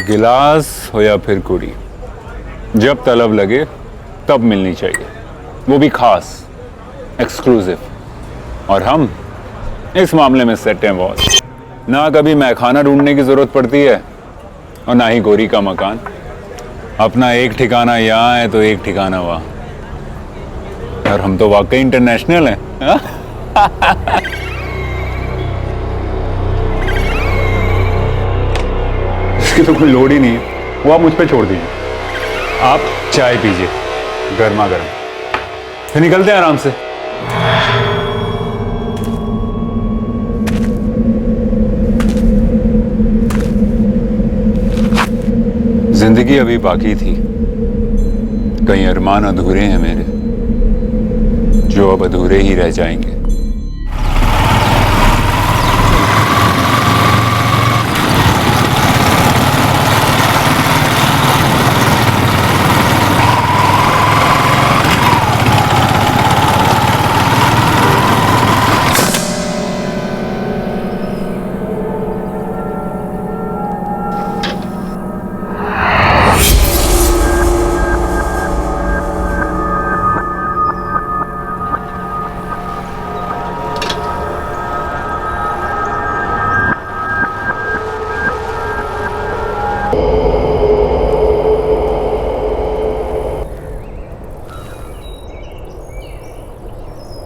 गिलास हो या फिर कुड़ी, जब तलब लगे तब मिलनी चाहिए, वो भी खास, एक्सक्लूसिव। और हम इस मामले में सेट हैं बॉस। ना कभी मैखाना ढूंढने की जरूरत पड़ती है और ना ही गोरी का मकान। अपना एक ठिकाना यहाँ है तो एक ठिकाना वहाँ। और हम तो वाकई इंटरनेशनल हैं। इसकी तो कोई लोड ही नहीं है, वो आप मुझ पे छोड़ दीजिए। आप चाय पीजिए गर्मा गर्म, फिर निकलते हैं आराम से। जिंदगी अभी बाकी थी, कई अरमान अधूरे हैं मेरे, जो अब अधूरे ही रह जाएंगे।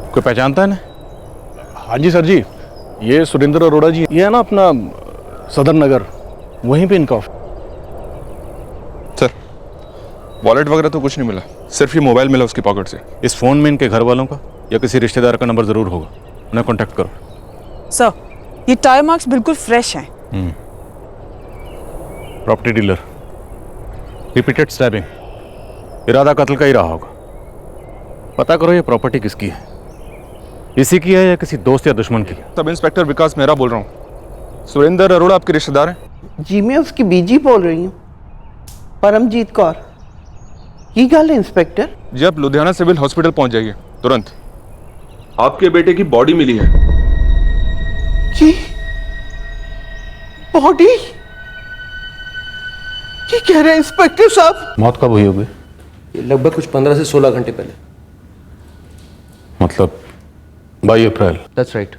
कोई पहचानता है ना? हाँ जी सर जी, ये सुरेंद्र अरोड़ा जी, ये है ना अपना सदर नगर, वहीं पे इनका ऑफिस। सर, वॉलेट वगैरह तो कुछ नहीं मिला, सिर्फ ये मोबाइल मिला उसकी पॉकेट से। इस फोन में इनके घर वालों का या किसी रिश्तेदार का नंबर जरूर होगा, उन्हें कांटेक्ट करो। सर, ये टायर मार्क्स बिल्कुल फ्रेश हैं। प्रॉपर्टी डीलर, रिपीटेड स्टैबिंग, इरादा कत्ल का ही रहा होगा। पता करो ये प्रॉपर्टी किसकी है, इसी की है या किसी दोस्त या दुश्मन की। सब इंस्पेक्टर विकास मेहरा बोल रहा हूँ। सुरेंद्र अरोड़ा आपके रिश्तेदार हैं? जी मैं उसकी बीजी बोल रही हूँ, परमजीत कौर। की गल है इंस्पेक्टर? जी आप लुधियाना सिविल हॉस्पिटल पहुंच जाइए तुरंत। आपके बेटे की बॉडी मिली है। जी बॉडी? की कह रहे हैं इंस्पेक्टर साहब? मौत कब हुई होगी? लगभग कुछ 15 से 16 घंटे पहले। मतलब 22 April. That's right.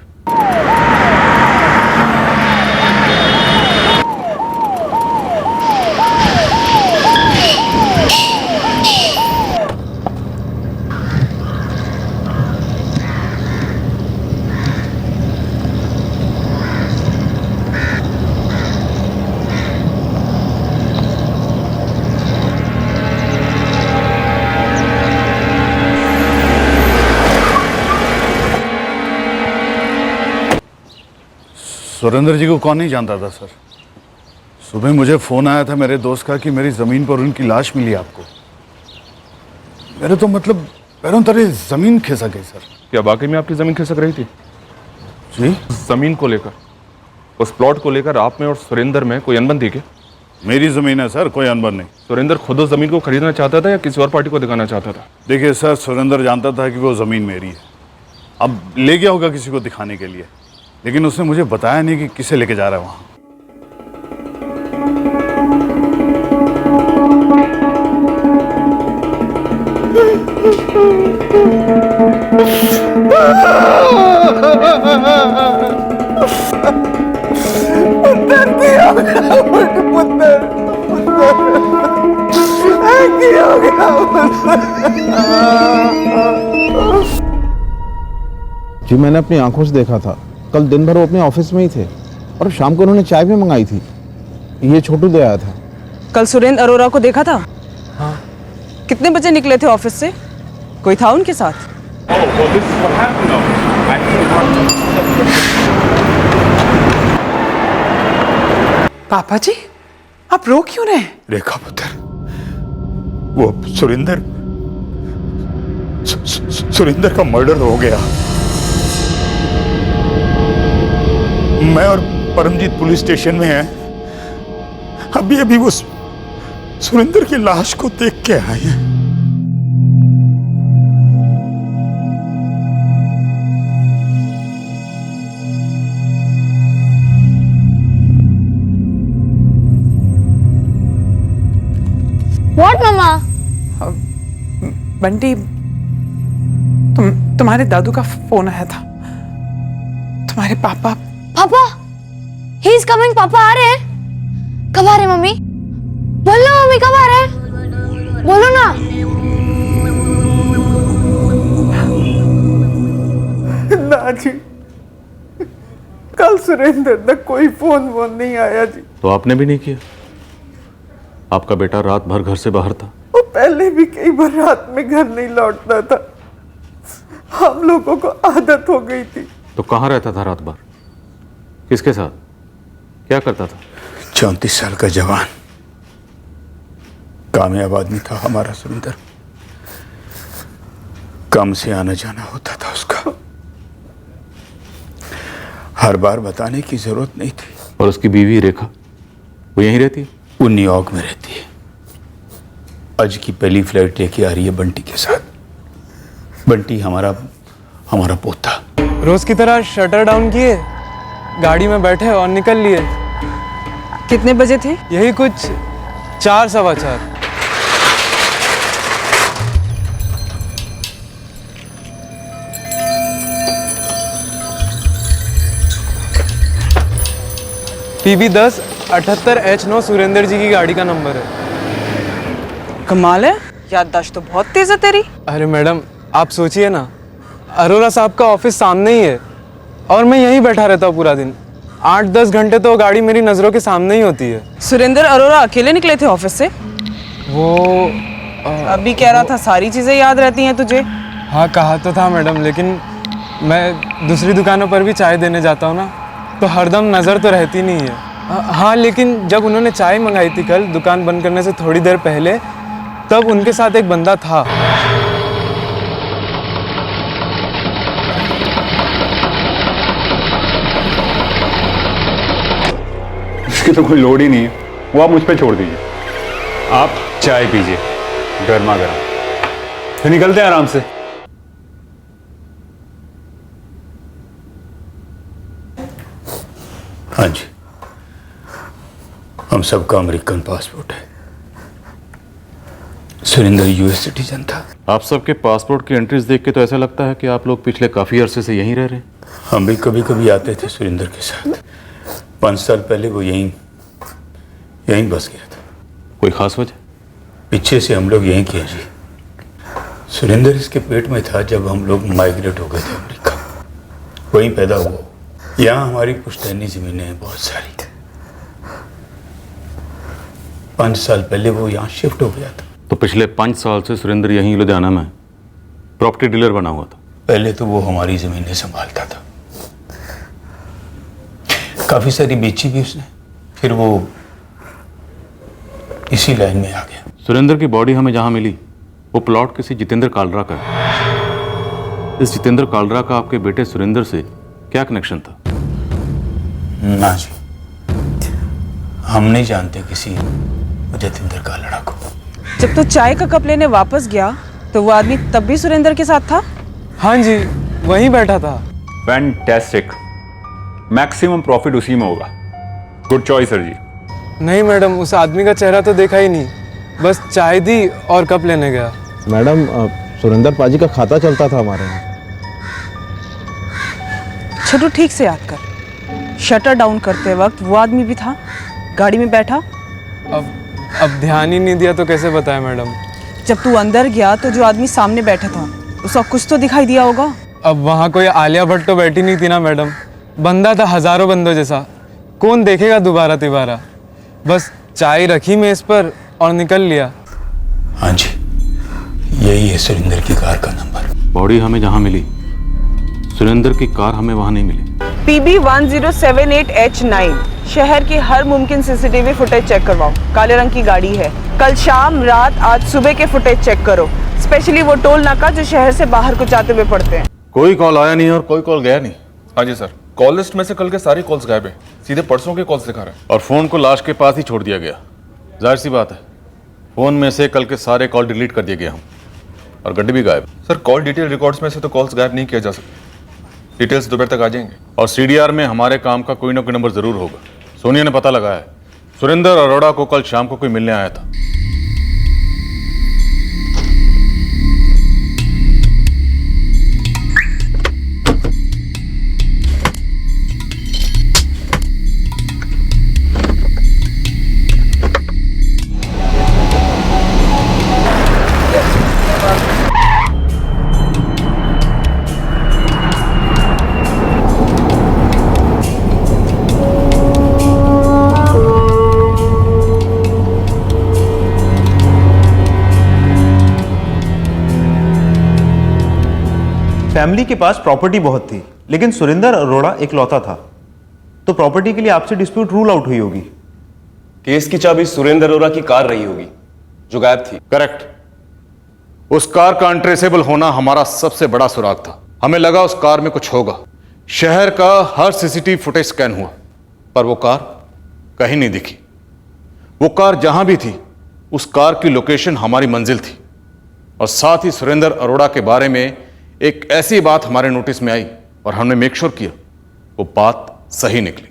Surendra ji को कौन नहीं जानता था सर। सुबह मुझे फोन आया था मेरे दोस्त का कि मेरी जमीन पर उनकी लाश मिली आपको। मेरे तो मतलब पैरों तले जमीन खिसक गई सर। क्या वाकई में आपकी जमीन खिसक रही थी? जी जमीन को लेकर, उस प्लॉट को लेकर आप में और सुरेंद्र में कोई अनबन थी क्या? मेरी जमीन है सर, कोई अनबन नहीं। सुरेंद्र खुद उस जमीन को खरीदना चाहता था या किसी और पार्टी को दिखाना चाहता था? देखिए सर, सुरेंद्र जानता था कि वो जमीन मेरी है। अब ले गया होगा किसी को दिखाने के लिए, लेकिन उसने मुझे बताया नहीं कि किसे लेके जा रहा है वहां। जी मैंने अपनी आंखों से देखा था। कल दिन भर वो अपने ऑफिस में ही थे और शाम को उन्होंने चाय भी मंगाई थी। ये छोटू दे आया था। कल सुरेंद्र अरोड़ा को देखा था? हाँ। कितने बजे निकले थे ऑफिस से? कोई था उनके साथ? पापा जी, आप रो क्यों रहे? रेखा पुत्र, वो सुरेंद्र का मर्डर हो गया। मैं और परमजीत पुलिस स्टेशन में हैं। अभी अभी वो सुरेंद्र की लाश को देख के आए हैं। बंटी, तुम्हारे दादू का फोन आया था। तुम्हारे पापा ही इज कमिंग। पापा आ रहे हैं। कब आ रहे हैं मम्मी? बोलो मम्मी, कब आ रहे हैं? बोलो ना। ना जी, कल सुरेंद्र तक कोई फोन नहीं आया जी। तो आपने भी नहीं किया? आपका बेटा रात भर घर से बाहर था। वो पहले भी कई बार रात में घर नहीं लौटता था, हम लोगों को आदत हो गई थी। तो कहाँ रहता था रात भर? किसके साथ? क्या करता था? 34 साल का जवान, कामयाब आदमी था हमारा सुरेंद्र। काम से आना जाना होता था उसका, हर बार बताने की जरूरत नहीं थी। और उसकी बीवी रेखा, वो यहीं रहती है? वो न्यूयॉर्क में रहती है। आज की पहली फ्लाइट लेके आ रही है बंटी के साथ। बंटी हमारा पोता। रोज की तरह शटर डाउन किए, गाड़ी में बैठे और निकल लिए। कितने बजे थे? यही कुछ 4 सवा 4। PB 10 78H9 सुरेंद्र जी की गाड़ी का नंबर है। कमाल है, याददाश्त तो बहुत तेज है तेरी। अरे मैडम, आप सोचिए ना, अरोरा साहब का ऑफिस सामने ही है और मैं यहीं बैठा रहता हूँ पूरा दिन। 8-10 घंटे तो गाड़ी मेरी नज़रों के सामने ही होती है। सुरेंद्र अरोरा अकेले निकले थे ऑफिस से? वो अभी कह रहा था सारी चीजें याद रहती हैं तुझे। हाँ, कहा तो था मैडम, लेकिन मैं दूसरी दुकानों पर भी चाय देने जाता हूँ ना, तो हरदम नज़र तो रहती नहीं है। हाँ, लेकिन जब उन्होंने चाय मंगाई थी कल दुकान बंद करने से थोड़ी देर पहले, तब उनके साथ एक बंदा था। इसकी तो कोई लोड ही नहीं है, वो आप मुझ पे छोड़ दीजिए। आप चाय पीजिए गर्मा गर्म, फिर निकलते हैं आराम से। हाँ जी, हम सबका अमेरिकन पासपोर्ट है। सुरेंद्र यूएस सिटीजन था। आप सबके पासपोर्ट की एंट्रीज देख के तो ऐसा लगता है कि आप लोग पिछले काफ़ी अरसे से यहीं रह रहे हैं। हम भी कभी कभी आते थे सुरेंद्र के साथ। 5 साल पहले वो यहीं बस गया था। कोई खास वजह? पीछे से हम लोग यहीं किए जी। सुरेंद्र इसके पेट में था जब हम लोग माइग्रेट हो गए थे अमेरिका, वहीं पैदा हुआ। यहाँ हमारी पुश्तैनी ज़मीनें हैं बहुत सारी। 5 साल पहले वो यहाँ शिफ्ट हो गया था। तो पिछले 5 साल से सुरेंद्र यहीं लुधियाना में प्रॉपर्टी डीलर बना हुआ था। पहले तो वो हमारी ज़मीनें संभालता था, काफ़ी सारी बेची भी उसने, फिर वो इसी लाइन में आ गया। सुरेंद्र की बॉडी हमें जहां मिली वो प्लॉट किसी जितेंद्र कालरा का है। इस जितेंद्र कालरा का आपके बेटे सुरेंद्र से क्या कनेक्शन था? ना जी, हम नहीं जानते किसी जितेंद्र कालरा को। जब तो चाय का कप लेने वापस गया तो वो आदमी तब भी सुरेंद्र के साथ था? हाँ जी, वहीं बैठा था। फैंटास्टिक, मैक्सिमम प्रॉफिट उसी में होगा। गुड चॉइस सर जी। नहीं मैडम, उस आदमी का चेहरा तो देखा ही नहीं, बस चाय दी और कप लेने गया। मैडम, सुरेंद्र पाजी का खाता चलता था हमारे यहाँ। छोटू, ठीक से याद कर, शटर डाउन करते वक्त वो आदमी भी था गाड़ी में बैठा? अब ध्यान ही नहीं दिया तो कैसे बताएं मैडम। जब तू अंदर गया तो जो आदमी सामने बैठा था उसका कुछ तो दिखाई दिया होगा। अब वहाँ कोई आलिया भट्ट तो बैठी नहीं थी ना मैडम, बंदा था हजारों बंदों जैसा, कौन देखेगा दोबारा तिबारा। बस चाय रखी मेज पर और निकल लिया। हाँ जी, यही है सुरेंद्र की कार का नंबर। बॉडी हमें जहां मिली, सुरेंद्र की कार हमें वहां नहीं मिली। PB 1078H9, शहर की हर मुमकिन CCTV फुटेज चेक करवाओ। काले रंग की गाड़ी है। कल शाम, रात, आज सुबह के फुटेज चेक करो, स्पेशली वो टोल नाका जो शहर से बाहर को जाते हुए पड़ते हैं। कोई कॉल आया नहीं और कोई कॉल गया नहीं। हाँ जी सर, कॉल लिस्ट में से कल के सारे कॉल्स गायब है, सीधे परसों के कॉल्स दिखा रहे हैं। और फोन को लाश के पास ही छोड़ दिया गया। जाहिर सी बात है, फोन में से कल के सारे कॉल डिलीट कर दिए गए हम, और गड्डी भी गायब। सर, कॉल डिटेल रिकॉर्ड्स में से तो कॉल्स गायब नहीं किया जा सकता, डिटेल्स दोपहर तक आ जाएंगे। और CDR में हमारे काम का कोई ना कोई नंबर जरूर होगा। सोनिया ने पता लगाया है, सुरेंद्र अरोड़ा को कल शाम को कोई मिलने आया था। फैमिली के पास प्रॉपर्टी बहुत थी, लेकिन सुरेंद्र अरोड़ा इकलौता था, तो प्रॉपर्टी के लिए आपसे डिस्प्यूट रूल आउट हुई होगी। केस की चाबी सुरेंद्र अरोड़ा की कार रही होगी जो गायब थी। करेक्ट। उस कार का अनट्रेसेबल होना हमारा सबसे बड़ा सुराग था। हमें लगा उस कार में कुछ होगा। शहर का हर सीसीटीवी फुटेज स्कैन हुआ, पर वो कार कहीं नहीं दिखी। वो कार जहां भी थी, उस कार की लोकेशन हमारी मंजिल थी, और साथ ही सुरेंद्र अरोड़ा के बारे में एक ऐसी बात हमारे नोटिस में आई और हमने मेक श्योर किया वो बात सही निकली।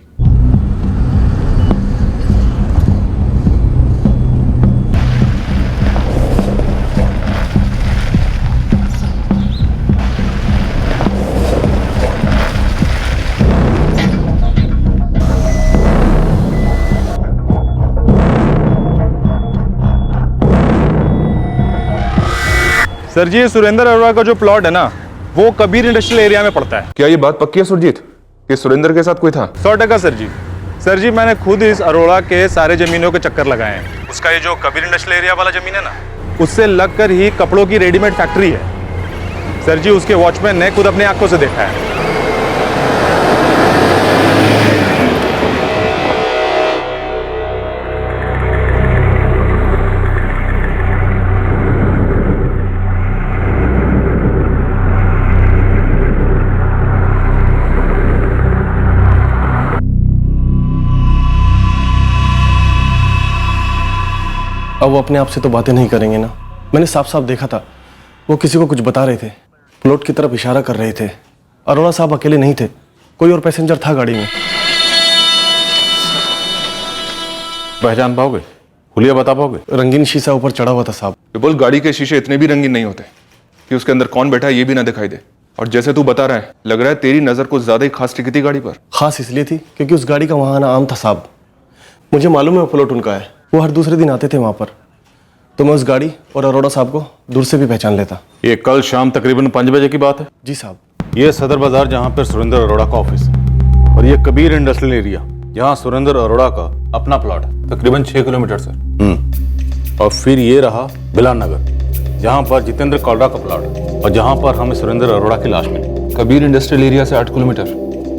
सर जी, सुरेंद्र अरोड़ा का जो प्लॉट है ना, वो कबीर इंडस्ट्रियल एरिया में पड़ता है। क्या ये बात पक्की है सुरजीत कि सुरेंद्र के साथ कोई था? 100% सर जी। सर जी, मैंने खुद इस अरोड़ा के सारे जमीनों के चक्कर लगाए हैं। उसका ये जो कबीर इंडस्ट्रियल एरिया वाला जमीन है ना, उससे लगकर ही कपड़ों की रेडीमेड फैक्ट्री है। सर जी, उसके वॉचमैन ने खुद अपनी आंखों से देखा है। अब वो अपने आप से तो बातें नहीं करेंगे ना। मैंने साफ साफ देखा था, वो किसी को कुछ बता रहे थे, प्लॉट की तरफ इशारा कर रहे थे। अरोड़ा साहब अकेले नहीं थे, कोई और पैसेंजर था गाड़ी में। पहचान पाओगे? हुलिया बता पाओगे? रंगीन शीशा ऊपर चढ़ा हुआ था साहब। बोल, गाड़ी के शीशे इतने भी रंगीन नहीं होते कि उसके अंदर कौन बैठा है ये भी ना दिखाई दे। और जैसे तू बता रहा है, लग रहा है तेरी नजर कुछ ज्यादा ही खास टिकी थी गाड़ी पर। खास इसलिए थी क्योंकि उस गाड़ी का वहां आना आम था साहब। मुझे मालूम है वो प्लॉट उनका है, वो हर दूसरे दिन आते थे वहां पर, तो मैं उस गाड़ी और अरोड़ा साहब को दूर से भी पहचान लेता। ये कल शाम तकरीबन 5 बजे की बात है। जी साहब। ये सदर बाजार जहां पर सुरेंद्र अरोड़ा का ऑफिस है, और ये कबीर इंडस्ट्रियल एरिया जहां सुरेंद्र अरोड़ा का अपना प्लॉट है, तकरीबन 6 किलोमीटर सर। और फिर ये रहा बिलान नगर जहां पर जितेंद्र कौलरा का प्लॉट है, और जहां पर हमें सुरेंद्र अरोड़ा की लाश मिली। कबीर इंडस्ट्रियल एरिया से 8 किलोमीटर।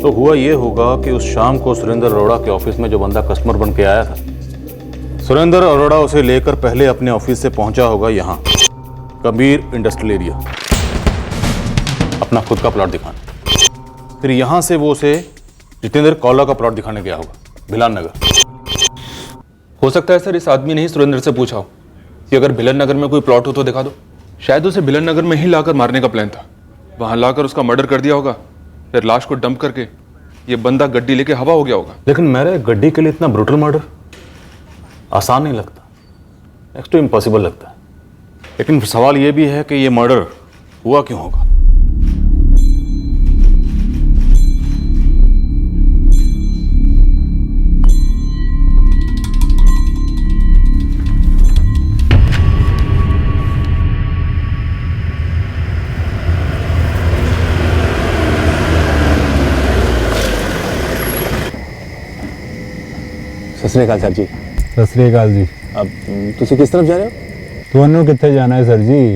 तो हुआ ये होगा कि उस शाम को सुरेंद्र अरोड़ा के ऑफिस में जो बंदा कस्टमर बन के आया था, सुरेंद्र अरोड़ा उसे लेकर पहले अपने ऑफिस से पहुंचा होगा यहाँ कबीर इंडस्ट्रियल एरिया, अपना खुद का प्लॉट दिखाने। फिर यहाँ से वो उसे जितेंद्र कौला का प्लॉट दिखाने गया होगा भिलान नगर। हो सकता है सर इस आदमी ने ही सुरेंद्र से पूछा हो कि अगर भिलन नगर में कोई प्लॉट हो तो दिखा दो। शायद उसे भिलन नगर में ही लाकर मारने का प्लान था, वहां लाकर उसका मर्डर कर दिया होगा, फिर लाश को डंप करके ये बंदा गड्डी लेके हवा हो गया होगा। लेकिन मेरे गड्डी के लिए इतना ब्रूटल मर्डर आसान नहीं लगता, नेक्स्ट टू इम्पॉसिबल लगता है। लेकिन सवाल यह भी है कि यह मर्डर हुआ क्यों होगा। सत श्री अकाल सर जी। सत श्री अकाल जी। अब तुसी किस तरफ जा रहे हो? ਤੁਹਾਨੂੰ कितने जाना है सर जी?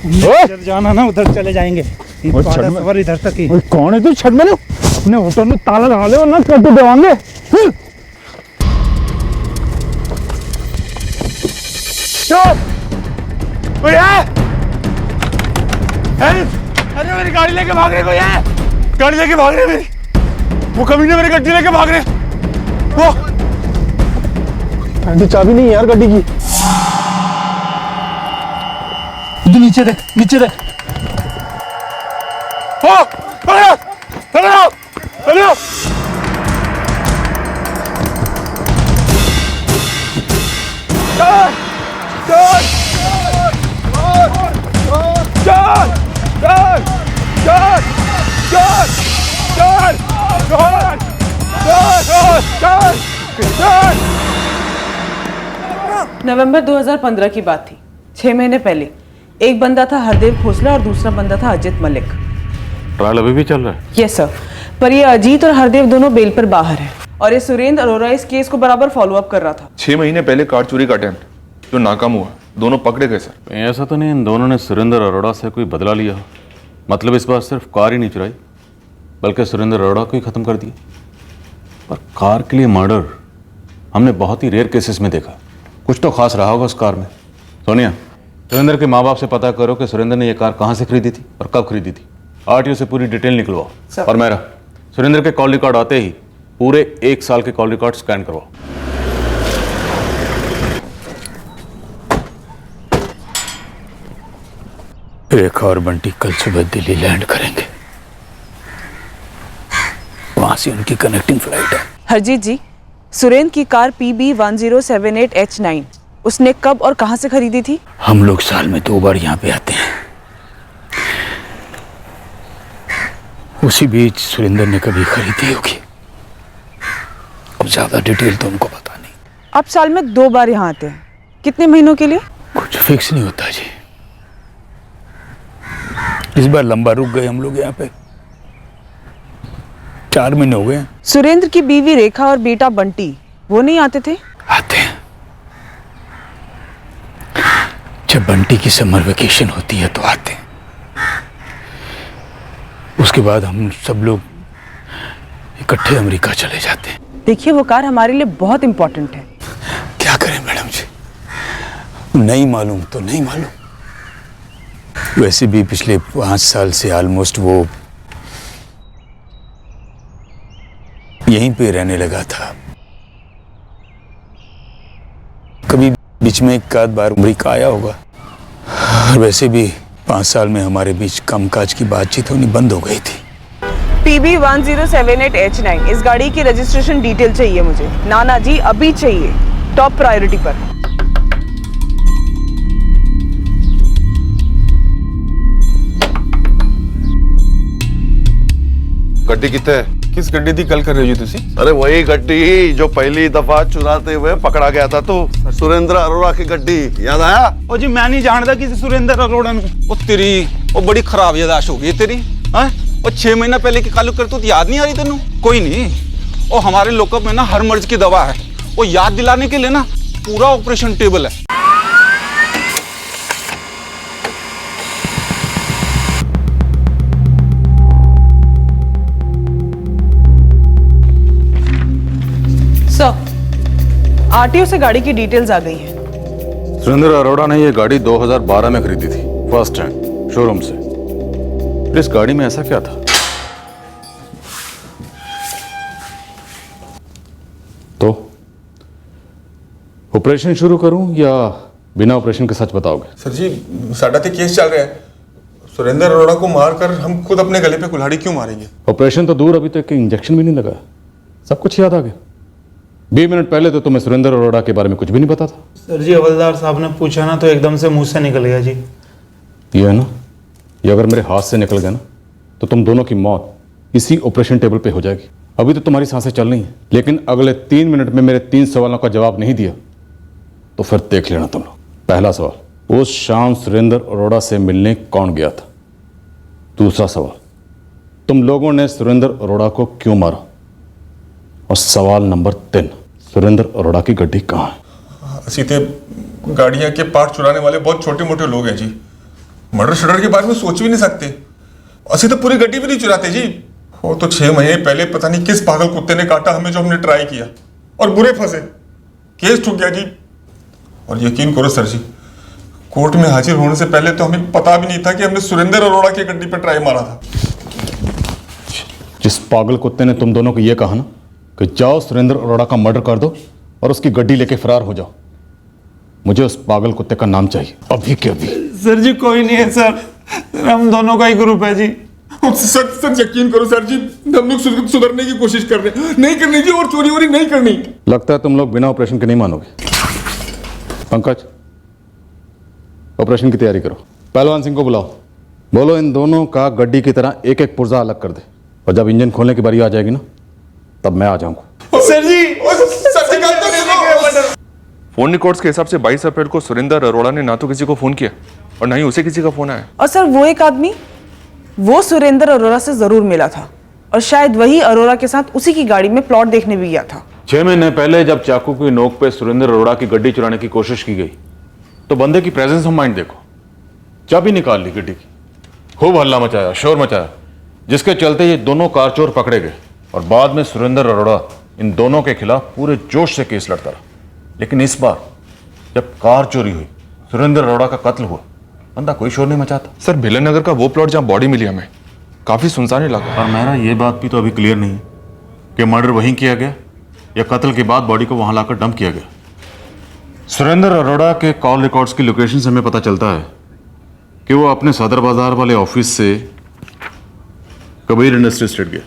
उधर जाना ना, उधर चले जाएंगे। सफर इधर तक ही। कौन है तू? छड़ मैंने अपने होटल में ताला लगा ले वरना कट देवांगे। अरे मेरी गाड़ी लेके भाग रहे, कोई है? गाड़ी लेके भाग रहे मेरी, वो कमीने मेरी गड्डी लेके भाग रहे। वो चाबी नहीं है यार गड्डी की। नीचे देख, नीचे देख। नवंबर 2015 की बात थी। 6 महीने पहले एक बंदा था हरदेव खोसला और दूसरा बंदा था अजित मलिक। ट्रायल अभी भी चल रहा है? यस सर, पर ये अजीत और हरदेव दोनों बेल पर बाहर हैं और ये सुरेंद्र अरोड़ा इस केस को बराबर फॉलो अप कर रहा था। 6 महीने पहले कार चोरी का अटेम्प्ट जो नाकाम हुआ, दोनों पकड़े गए सर। ऐसा तो नहीं इन दोनों ने सुरेंद्र अरोड़ा से कोई बदला लिया हो? मतलब इस बार सिर्फ कार ही नहीं चुराई बल्कि सुरेंद्र अरोड़ा को ही खत्म कर दिया। पर कार के लिए मर्डर हमने बहुत ही रेयर केसेस में देखा। कुछ तो खास रहा होगा उस कार में। सोनिया, सुरेंद्र के माँ बाप से पता करो कि सुरेंद्र ने यह कार कहाँ से खरीदी थी और कब खरीदी थी। आरटीओ से पूरी डिटेल निकलवाओ। और मेरा सुरेंद्र के कॉल रिकॉर्ड आते ही पूरे 1 साल के कॉल रिकॉर्ड स्कैन करवाओ। रेखा और बंटी कल सुबह दिल्ली लैंड करेंगे। वहां से उनकी कनेक्टिंग फ्लाइट है। हरजीत जी, सुरेंद्र की कार PB1078H9 उसने कब और कहां से खरीदी थी? हम लोग साल में 2 बार यहाँ पे आते हैं। उसी बीच सुरेंद्र ने कभी खरीदी होगी। अब ज्यादा डिटेल तो हमको पता नहीं। आप साल में 2 बार यहाँ आते हैं, कितने महीनों के लिए? कुछ फिक्स नहीं होता जी। इस बार लंबा रुक गए हम लोग यहाँ पे, 4 महीने हो गए। सुरेंद्र की बीवी रेखा और बेटा बंटी वो नहीं आते थे? आते हैं। जब बंटी की समर वेकेशन होती है तो आते हैं। उसके बाद हम सब लोग इकट्ठे अमेरिका चले जाते हैं। देखिए, वो कार हमारे लिए बहुत इंपॉर्टेंट है। क्या करें मैडम जी, नहीं मालूम तो नहीं मालूम। वैसे भी पिछले 5 साल से ऑलमोस्ट वो यहीं पे रहने लगा था। कभी बीच में 1 बार अमेरिका आया होगा। और वैसे भी 5 साल में हमारे बीच कामकाज की बातचीत होनी बंद हो गई थी। PB1078H9 इस गाड़ी की रजिस्ट्रेशन डिटेल चाहिए मुझे। नाना जी, अभी चाहिए, टॉप प्रायोरिटी पर। गड्डी कितने है? किस गड्डी थी कल कर रही हो तुसी? अरे वही गड्डी जो पहली दफा चुराते हुए पकड़ा गया था तो सुरेंद्र अरोड़ा की गड्डी, याद आया? ओ जी मैं नहीं जानता किसी सुरेंद्र अरोड़ा ने। ओ तेरी ओ बड़ी खराब यादाश्त हो गई तेरी। हैं? ओ 6 महीना पहले की कालू कर तू याद नहीं आ रही तेनू? कोई नहीं, ओ हमारे लॉकअप में ना हर मर्ज की दवा है। वो याद दिलाने के लिए ना पूरा ऑपरेशन टेबल है। आरटीओ से गाड़ी की डिटेल्स आ गई हैं। सुरेंद्र अरोड़ा ने यह गाड़ी 2012 में खरीदी थी, फर्स्ट हैंड शोरूम से। फिर इस गाड़ी में ऐसा क्या था? तो ऑपरेशन शुरू करूं या बिना ऑपरेशन के सच बताओगे? सर जी, साडा तो केस चल रहा है। सुरेंद्र अरोड़ा को मारकर हम खुद अपने गले पे कुल्हाड़ी क्यों मारेंगे? ऑपरेशन तो दूर, अभी तक तो इंजेक्शन भी नहीं लगा। सब कुछ याद आ गया। 20 मिनट पहले तो तुम्हें सुरेंद्र अरोड़ा के बारे में कुछ भी नहीं पता था। सर जी, हवलदार साहब ने पूछा ना तो एकदम से मुंह से निकल गया जी। ये है ना, ये अगर मेरे हाथ से निकल गया ना तो तुम दोनों की मौत इसी ऑपरेशन टेबल पे हो जाएगी। अभी तो तुम्हारी सांसें चल रही हैं, लेकिन अगले 3 मिनट में मेरे 3 सवालों का जवाब नहीं दिया तो फिर देख लेना तुम लोग। पहला सवाल, उस शाम सुरेंद्र अरोड़ा से मिलने कौन गया था? दूसरा सवाल, तुम लोगों ने सुरेंद्र अरोड़ा को क्यों मारा? और सवाल नंबर 3, सुरेंद्र अरोड़ा की गड्डी कहाँ है? सीधे गाड़ियां के पार्ट चुराने वाले बहुत छोटे मोटे लोग हैं जी। मर्डर शर्डर के बारे में सोच भी नहीं सकते। असली तो पूरी गड्डी भी नहीं चुराते जी। वो तो 6 महीने पहले पता नहीं किस पागल कुत्ते ने काटा हमें, जो हमने ट्राई किया और बुरे फंसे, केस ठुक गया जी। और यकीन करो सर जी, कोर्ट में हाजिर होने से पहले तो हमें पता भी नहीं था कि हमने सुरेंद्र अरोड़ा की गड्डी पर ट्राई मारा था। जिस पागल कुत्ते ने तुम दोनों को यह कहा ना कि जाओ सुरेंद्र अरोड़ा का मर्डर कर दो और उसकी गड्डी लेके फरार हो जाओ, मुझे उस पागल कुत्ते का नाम चाहिए अभी के अभी। सर जी कोई नहीं है सर, हम दोनों का ही ग्रुप है जी। सर यकीन करो सर जी, हम लोग सुधरने की कोशिश कर रहे हैं, नहीं करनी जी, और चोरी वोरी नहीं करनी। लगता है तुम लोग बिना ऑपरेशन के नहीं मानोगे। पंकज, ऑपरेशन की तैयारी करो। पहलवान सिंह को बुलाओ, बोलो इन दोनों का गड्डी की तरह एक एक पुर्जा अलग कर दे, और जब इंजन खोलने की बारी आ जाएगी ना तब मैं आ जाऊंगा। सर जी, फोन रिकॉर्ड्स के हिसाब से 22 अप्रैल को सुरेंद्र अरोड़ा ने ना तो किसी को फोन किया और ना ही उसे किसी का फोन आया। और सर वो एक आदमी, वो सुरेंद्र अरोड़ा से जरूर मिला था और शायद वही अरोड़ा के साथ उसी की गाड़ी में प्लॉट देखने भी गया था। 6 महीने पहले जब चाकू की नोक पे सुरेंद्र अरोड़ा की गड्डी चुराने की कोशिश की गई तो बंदे की प्रेजेंस ऑफ माइंड देखो, चाबी निकाल ली गड्डी की, खूब हल्ला मचाया, शोर मचाया, जिसके चलते ये दोनों कार चोर पकड़े गए और बाद में सुरेंद्र अरोड़ा इन दोनों के खिलाफ पूरे जोश से केस लड़ता रहा। लेकिन इस बार जब कार चोरी हुई, सुरेंद्र अरोड़ा का कत्ल हुआ, बंदा कोई शोर नहीं मचाता। सर भिलन नगर का वो प्लॉट जहाँ बॉडी मिली हमें काफी सुनसान इलाका। और मेरा ये बात भी तो अभी क्लियर नहीं है कि मर्डर वहीं किया गया या कत्ल के बाद बॉडी को वहां लाकर डंप किया गया। सुरेंद्र अरोड़ा के कॉल रिकॉर्ड्स की लोकेशन से हमें पता चलता है कि वो अपने सदर बाजार वाले ऑफिस से कबीर इंडस्ट्री स्ट्रीट गया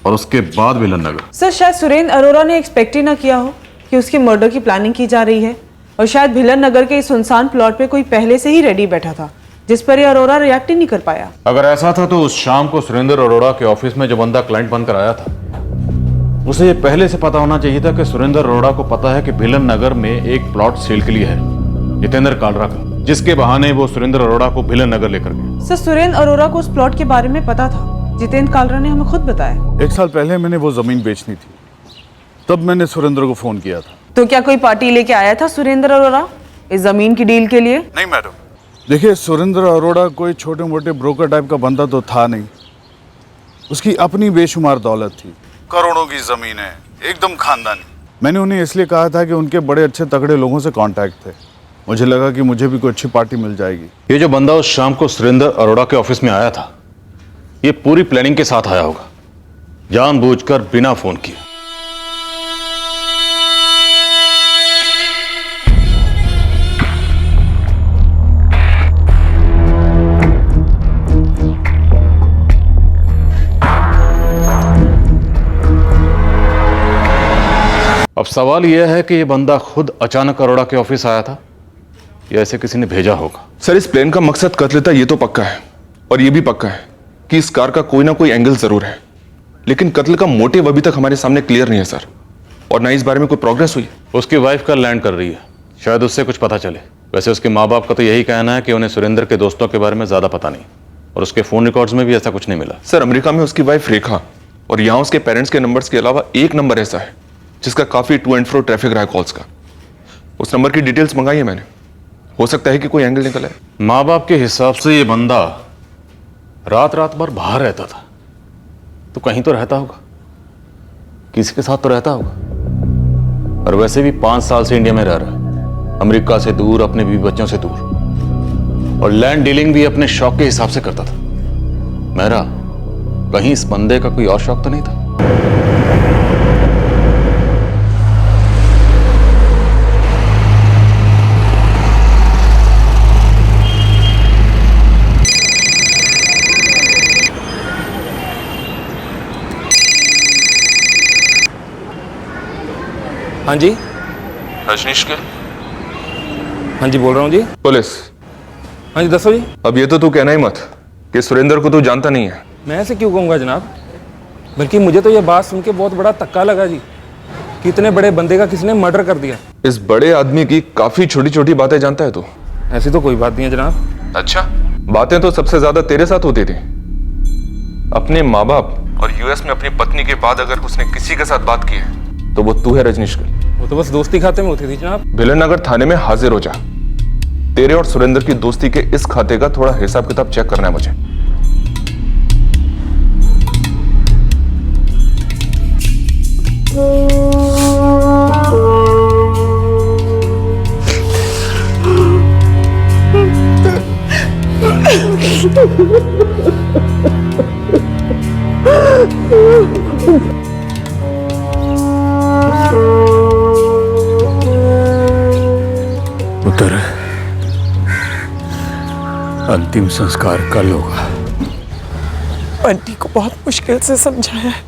और उसके बाद भिलन नगर। सर शायद सुरेंद्र अरोड़ा ने एक्सपेक्ट ही ना किया हो कि उसके मर्डर की प्लानिंग की जा रही है, और शायद भिलन नगर के इस सुनसान प्लॉट पे कोई पहले से ही रेडी बैठा था जिस पर ये अरोड़ा रिएक्ट ही नहीं कर पाया। अगर ऐसा था तो उस शाम को सुरेंद्र अरोड़ा के ऑफिस में जो बंदा क्लाइंट बनकर आया था, उसे ये पहले से पता होना चाहिए था कि सुरेंद्र अरोड़ा को पता है कि भिलन नगर में एक प्लॉट सेल के लिए है जितेंद्र कालरा का, जिसके बहाने वो सुरेंद्र अरोड़ा को भिलन नगर लेकर गया। सर सुरेंद्र अरोड़ा को उस प्लॉट के बारे में पता था, जितेंद्र कालरा ने हमें खुद बताया। 1 साल पहले मैंने वो जमीन बेचनी थी, तब मैंने सुरेंद्र को फोन किया था। तो क्या कोई पार्टी लेके आया था सुरेंद्र अरोड़ा इस जमीन की डील के लिए? नहीं मैडम, देखिए सुरेंद्र अरोड़ा कोई छोटे मोटे ब्रोकर टाइप का बंदा तो था नहीं। उसकी अपनी बेशुमार दौलत थी, करोड़ों की जमीन है, एकदम खानदानी। मैंने उन्हें इसलिए कहा था कि उनके बड़े अच्छे तगड़े लोगों से कांटेक्ट थे। मुझे लगा कि मुझे भी कोई अच्छी पार्टी मिल जाएगी। ये जो बंदा उस शाम को सुरेंद्र अरोड़ा के ऑफिस में आया था, ये पूरी प्लानिंग के साथ आया होगा, जानबूझकर बिना फोन किए। अब सवाल यह है कि यह बंदा खुद अचानक अरोड़ा के ऑफिस आया था या ऐसे किसी ने भेजा होगा। सर इस प्लान का मकसद कत्ल था ये तो पक्का है, और ये भी पक्का है कि इस कार का कोई ना कोई एंगल जरूर है, लेकिन कत्ल का मोटिव अभी तक हमारे सामने क्लियर नहीं है सर, और ना इस बारे में कोई प्रोग्रेस हुई। उसकी वाइफ कल लैंड कर रही है, शायद उससे कुछ पता चले। वैसे उसके माँ बाप का तो यही कहना है कि उन्हें सुरेंद्र के दोस्तों के बारे में ज्यादा पता नहीं, और उसके फोन रिकॉर्ड्स में भी ऐसा कुछ नहीं मिला। सर अमेरिका में उसकी वाइफ रेखा और यहाँ उसके पेरेंट्स के नंबर्स के अलावा एक नंबर ऐसा है जिसका काफी टू एंड फ्रो ट्रैफिक रहा है कॉल्स का। उस नंबर की डिटेल्स मंगाई है मैंने, हो सकता है कि कोई एंगल निकल आए। माँ बाप के हिसाब से ये बंदा रात रात भर बाहर रहता था, तो कहीं तो रहता होगा, किसी के साथ तो रहता होगा। और वैसे भी 5 साल से इंडिया में रह रहा है, अमेरिका से दूर, अपने बीवी बच्चों से दूर, और लैंड डीलिंग भी अपने शौक के हिसाब से करता था। मेरा कहीं इस बंदे का कोई और शौक तो नहीं था? हाँ जी रजनीश के? हाँ जी बोल रहा हूँ जी। पुलिस? हाँ जी दसो जी। अब ये तो तू कहना ही मत कि सुरेंद्र को तू जानता नहीं है। मैं ऐसे क्यों कहूँगा जनाब, बल्कि मुझे तो ये बात सुन के बहुत बड़ा धक्का लगा जी कि इतने बड़े बंदे का किसने मर्डर कर दिया। इस बड़े आदमी की काफी छोटी छोटी बातें जानता है तू? ऐसी तो कोई बात नहीं है जनाब। अच्छा, बातें तो सबसे ज्यादा तेरे साथ होती थी। अपने माँ बाप और यूएस में अपनी पत्नी के बाद अगर उसने किसी के साथ बात की है तो वो तू है रजनीश कर। वो तो बस दोस्ती खाते में होती थी जनाब। भिलन नगर थाने में हाजिर हो जा, तेरे और सुरेंद्र की दोस्ती के इस खाते का थोड़ा हिसाब किताब चेक करना है मुझे। पुत्र, अंतिम संस्कार कल होगा। बंटी को बहुत मुश्किल से समझाया है।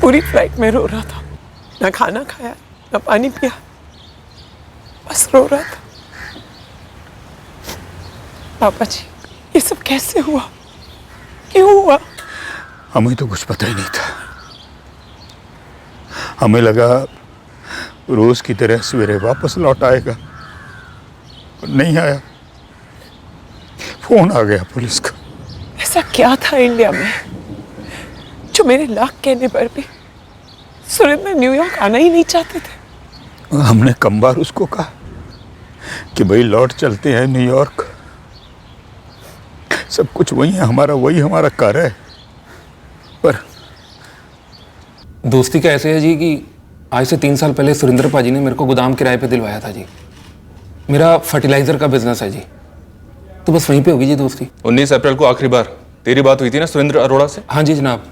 पूरी फ्लाइट में रो रहा था, ना खाना खाया ना पानी पिया, बस रो रहा था। पापा जी ये सब कैसे हुआ, क्यों हुआ? हमें तो कुछ पता ही नहीं था। हमें लगा रोज की तरह सवेरे वापस लौट आएगा, नहीं आया। फोन आ गया पुलिस का। ऐसा क्या था इंडिया में जो मेरे लाख कहने पर भी सुरेंद्र न्यूयॉर्क आना ही नहीं चाहते थे? हमने कम बार उसको कहा कि भाई लौट चलते हैं न्यूयॉर्क, सब कुछ वही है, वही हमारा घर है। पर दोस्ती का ऐसे है जी कि आज से 3 साल पहले सुरेंद्र पाजी ने मेरे को गोदाम किराए पे दिलवाया था जी। मेरा फर्टिलाइजर का बिजनेस है जी, तो बस वहीं पे होगी जी दोस्ती। 19 अप्रैल को आखिरी बार तेरी बात हुई थी ना सुरेंद्र अरोड़ा से? हाँ जी जनाब,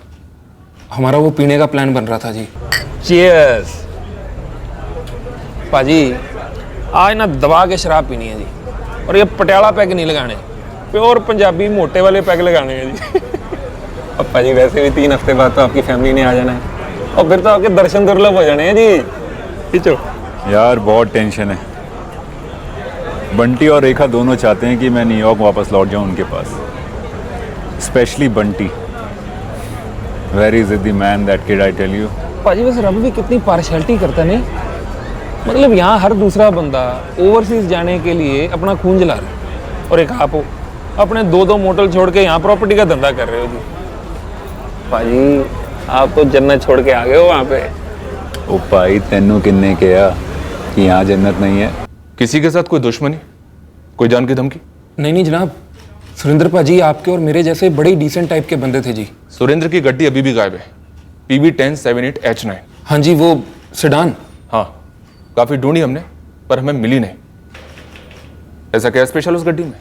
हमारा वो पीने का प्लान बन रहा था जी। चीयर्स पाजी, आज ना दबा के शराब पीनी है जी, और ये पटियाला पैग नहीं लगाने, प्योर पंजाबी मोटे वाले पैग लगाने हैं जी। अब पाजी वैसे भी 3 हफ्ते बाद तो आपकी फैमिली ने आ जाना है, और फिर तो आपके दर्शन दुर्लभ हो जाने हैं जी। खींचो यार, बहुत टेंशन है। बंटी और रेखा दोनों चाहते हैं कि मैं न्यूयॉर्क वापस लौट जाऊं उनके पास, स्पेशली बंटी। वेरी जिद्दी man that kid, I tell you. पाजी बस रब भी कितनी पार्शलिटी करता नहीं, मतलब यहाँ हर दूसरा बंदा ओवरसीज जाने के लिए अपना खून जला रहा है, और एक आप हो अपने 2 मोटल छोड़ के यहाँ प्रॉपर्टी का धंधा कर रहे हो जी। पाजी आप तो जन्नत छोड़ के आ गए हो वहाँ पे। ओ भाई, तेनू किन्ने कहा कि यहाँ जन्नत नहीं है? किसी के साथ कोई दुश्मनी, कोई जान की धमकी? नहीं जनाब, सुरेंद्र पाजी आपके और मेरे जैसे बड़े ही डिसेंट टाइप के बंदे थे जी। सुरेंद्र की गड्डी अभी भी गायब है, PB1078H9। हाँ जी, वो सेडान। हाँ, काफी ढूंढी हमने पर हमें मिली नहीं। ऐसा क्या स्पेशल उस गड्डी में?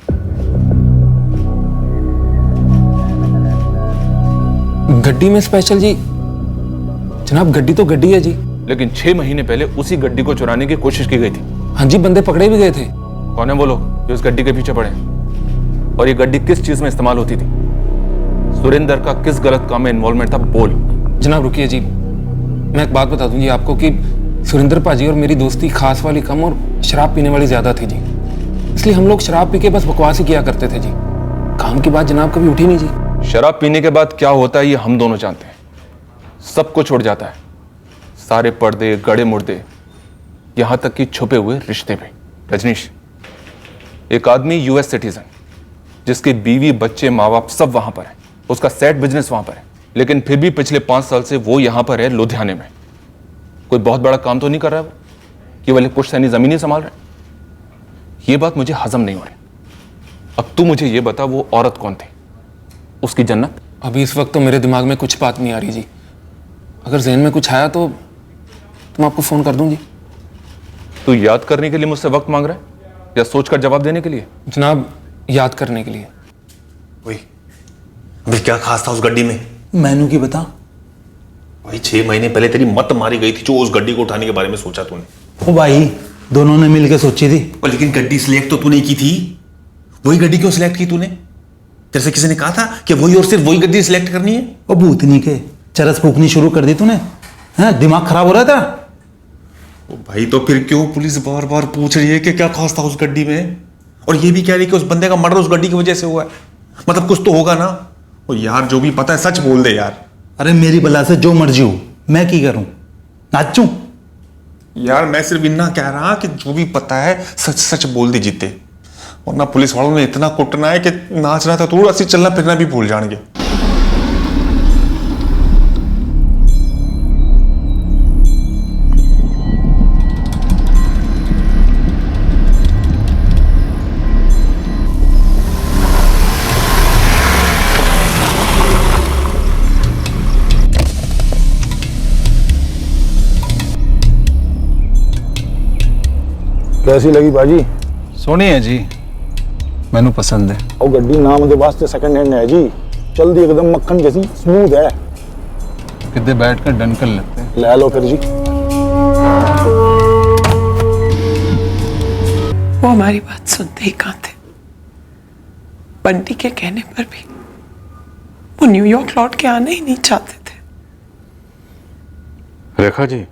गड्डी में स्पेशल जी? जनाब गड्डी तो गड्डी है जी। लेकिन 6 महीने पहले उसी गड्डी को चुराने की कोशिश की गई थी। हाँ जी, बंदे पकड़े भी गए थे। कौन है वो लोग जो इस गड्डी के पीछे पड़े हैं? और ये गड्डी किस चीज में इस्तेमाल होती थी? सुरेंद्र का किस गलत काम में इन्वॉल्वमेंट था? बोल। जनाब रुकिए जी, मैं एक बात बता दूं जी आपको कि सुरेंद्र पाजी और मेरी दोस्ती खास वाली कम और शराब पीने वाली ज्यादा थी जी। इसलिए हम लोग शराब पी के बस बकवास ही किया करते थे जी, काम की बात जनाब कभी उठी नहीं जी। शराब पीने के बाद क्या होता है ये हम दोनों जानते हैं। सब कुछ छोड़ जाता है, सारे पर्दे, गड़े मुर्दे, यहां तक कि छुपे हुए रिश्ते भी। रजनीश, एक आदमी US सिटीजन जिसके बीवी, बच्चे, माँ बाप सब वहां पर है, उसका सेट बिजनेस वहां पर है, लेकिन फिर भी पिछले 5 साल से वो यहां पर है लुधियाने में। कोई बहुत बड़ा काम तो नहीं कर रहा है वो, केवल एक पुश्तैनी जमीन ही संभाल रहा है। ये बात मुझे हजम नहीं हो रही। अब तू मुझे ये बता, वो औरत कौन थी? उसकी जन्नत? अभी इस वक्त तो मेरे दिमाग में कुछ बात नहीं आ रही जी। अगर जहन में कुछ आया तो मैं आपको फोन कर दूं जी। तू याद करने के लिए मुझसे वक्त मांग रहा है या सोचकर जवाब देने के लिए? जनाब, याद करने के लिए। वही अभी क्या खास था उस गड्डी में? मैनू की बता। भाई 6 महीने पहले तेरी मत मारी गई थी जो उस गड्डी को उठाने के बारे में सोचा तूने। ओ भाई, दोनों ने मिलकर सोची थी। लेकिन गड्डी सिलेक्ट तो तूने की थी, वही गड्डी क्यों सिलेक्ट की तूने? तेरे से किसी ने कहा था कि वही और सिर्फ वही गड्डी सिलेक्ट करनी है? ओ भूतनी के चरस फूकनी शुरू कर दी तूने। हाँ, दिमाग खराब हो रहा था। ओ भाई, तो फिर क्यों पुलिस बार बार पूछ रही है कि क्या खास था उस गड्डी में, और ये भी कह रही है कि उस बंदे का मर्डर उस गड्डी की वजह से हुआ है? मतलब कुछ तो होगा ना। ओ यार, जो भी पता है सच बोल दे यार। अरे मेरी बला से जो मर्जी हो, मैं की करूं? नाचूं? यार मैं सिर्फ इतना कह रहा कि जो भी पता है सच सच बोल दे जीते, वरना पुलिस वालों ने इतना कुटना है कि नाचना था थोड़ा सी चलना फिरना भी भूल जाएंगे। कैसी लगी बाजी? सोनी है जी, मैनू पसंद है। और गड्डी नाम के वास्ते सेकंड हैंड है जी, चल दी एकदम मक्खन जैसी स्मूथ है। कितने बैठ कर डन कर लेते हैं। ले लो फिर जी। वो हमारी बात सुनते ही कहाँ थे। बंटी के कहने पर भी वो न्यूयॉर्क लौट के आना ही नहीं चाहते थे। रेखा जी,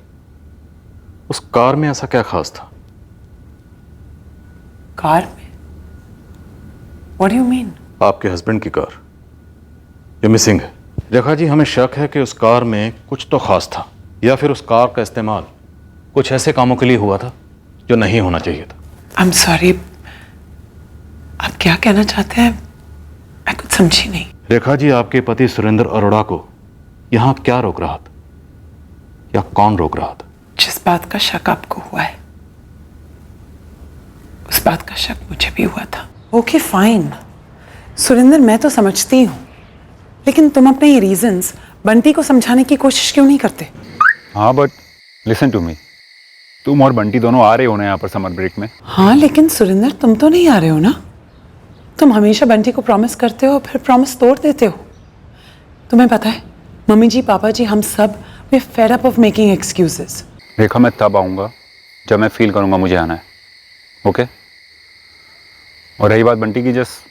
उस कार में ऐसा क्या खास था? कार में? What do you mean? आपके हस्बैंड की कार ये मिसिंग है। रेखा जी, हमें शक है कि उस कार में कुछ तो खास था, या फिर उस कार का इस्तेमाल कुछ ऐसे कामों के लिए हुआ था जो नहीं होना चाहिए था। I'm sorry, आप क्या कहना चाहते हैं? मैं कुछ समझी नहीं। रेखा जी, आपके पति सुरेंद्र अरोड़ा को यहाँ क्या रोक रहा था, या कौन रोक रहा था? जिस बात का शक आपको हुआ है उस बात का शक मुझे भी हुआ था। ओके फाइन, सुरेंद्र, मैं तो समझती हूँ, लेकिन तुम अपने ये रीजंस बंटी को समझाने की कोशिश क्यों नहीं करते? हाँ बट लिसन टू मी, तुम और बंटी दोनों आ रहे हो ना यहाँ पर समर ब्रेक में? हाँ, लेकिन सुरेंद्र तुम तो नहीं आ रहे हो ना। तुम हमेशा बंटी को प्रॉमिस करते हो फिर प्रॉमिस तोड़ देते हो। तुम्हें पता है, मम्मी जी, पापा जी, हम सब we fed up of making excuses. Rekha, मैं तब आऊँगा जब मैं फील करूँगा मुझे आना है, ओके? और रही बात बंटी की, जस्ट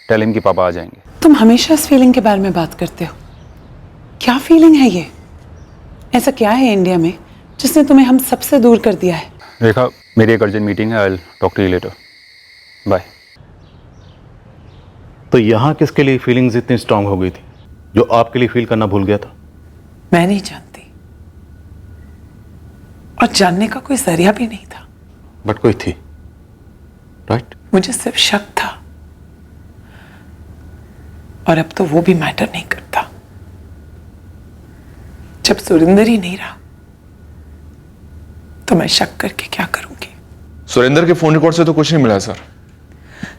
टेल हिम कि पापा आ जाएंगे। तुम हमेशा इस फीलिंग के बारे में बात करते हो। क्या फीलिंग है ये? ऐसा क्या है इंडिया में जिसने तुम्हें हम सबसे दूर कर दिया है? रेखा, मेरी एक अर्जेंट मीटिंग है, I will talk to you later, bye. तो यहाँ किसके लिए फीलिंग्स इतनी स्ट्रांग हो गई थी जो आपके लिए फील करना भूल गया था? मैं नहीं जानती, और जानने का कोई जरिया भी नहीं था। बट कोई थी, राइट? मुझे सिर्फ शक था, और अब तो वो भी मैटर नहीं करता। जब सुरेंद्र ही नहीं रहा तो मैं शक करके क्या करूंगी? सुरेंद्र के फोन रिकॉर्ड से तो कुछ नहीं मिला सर।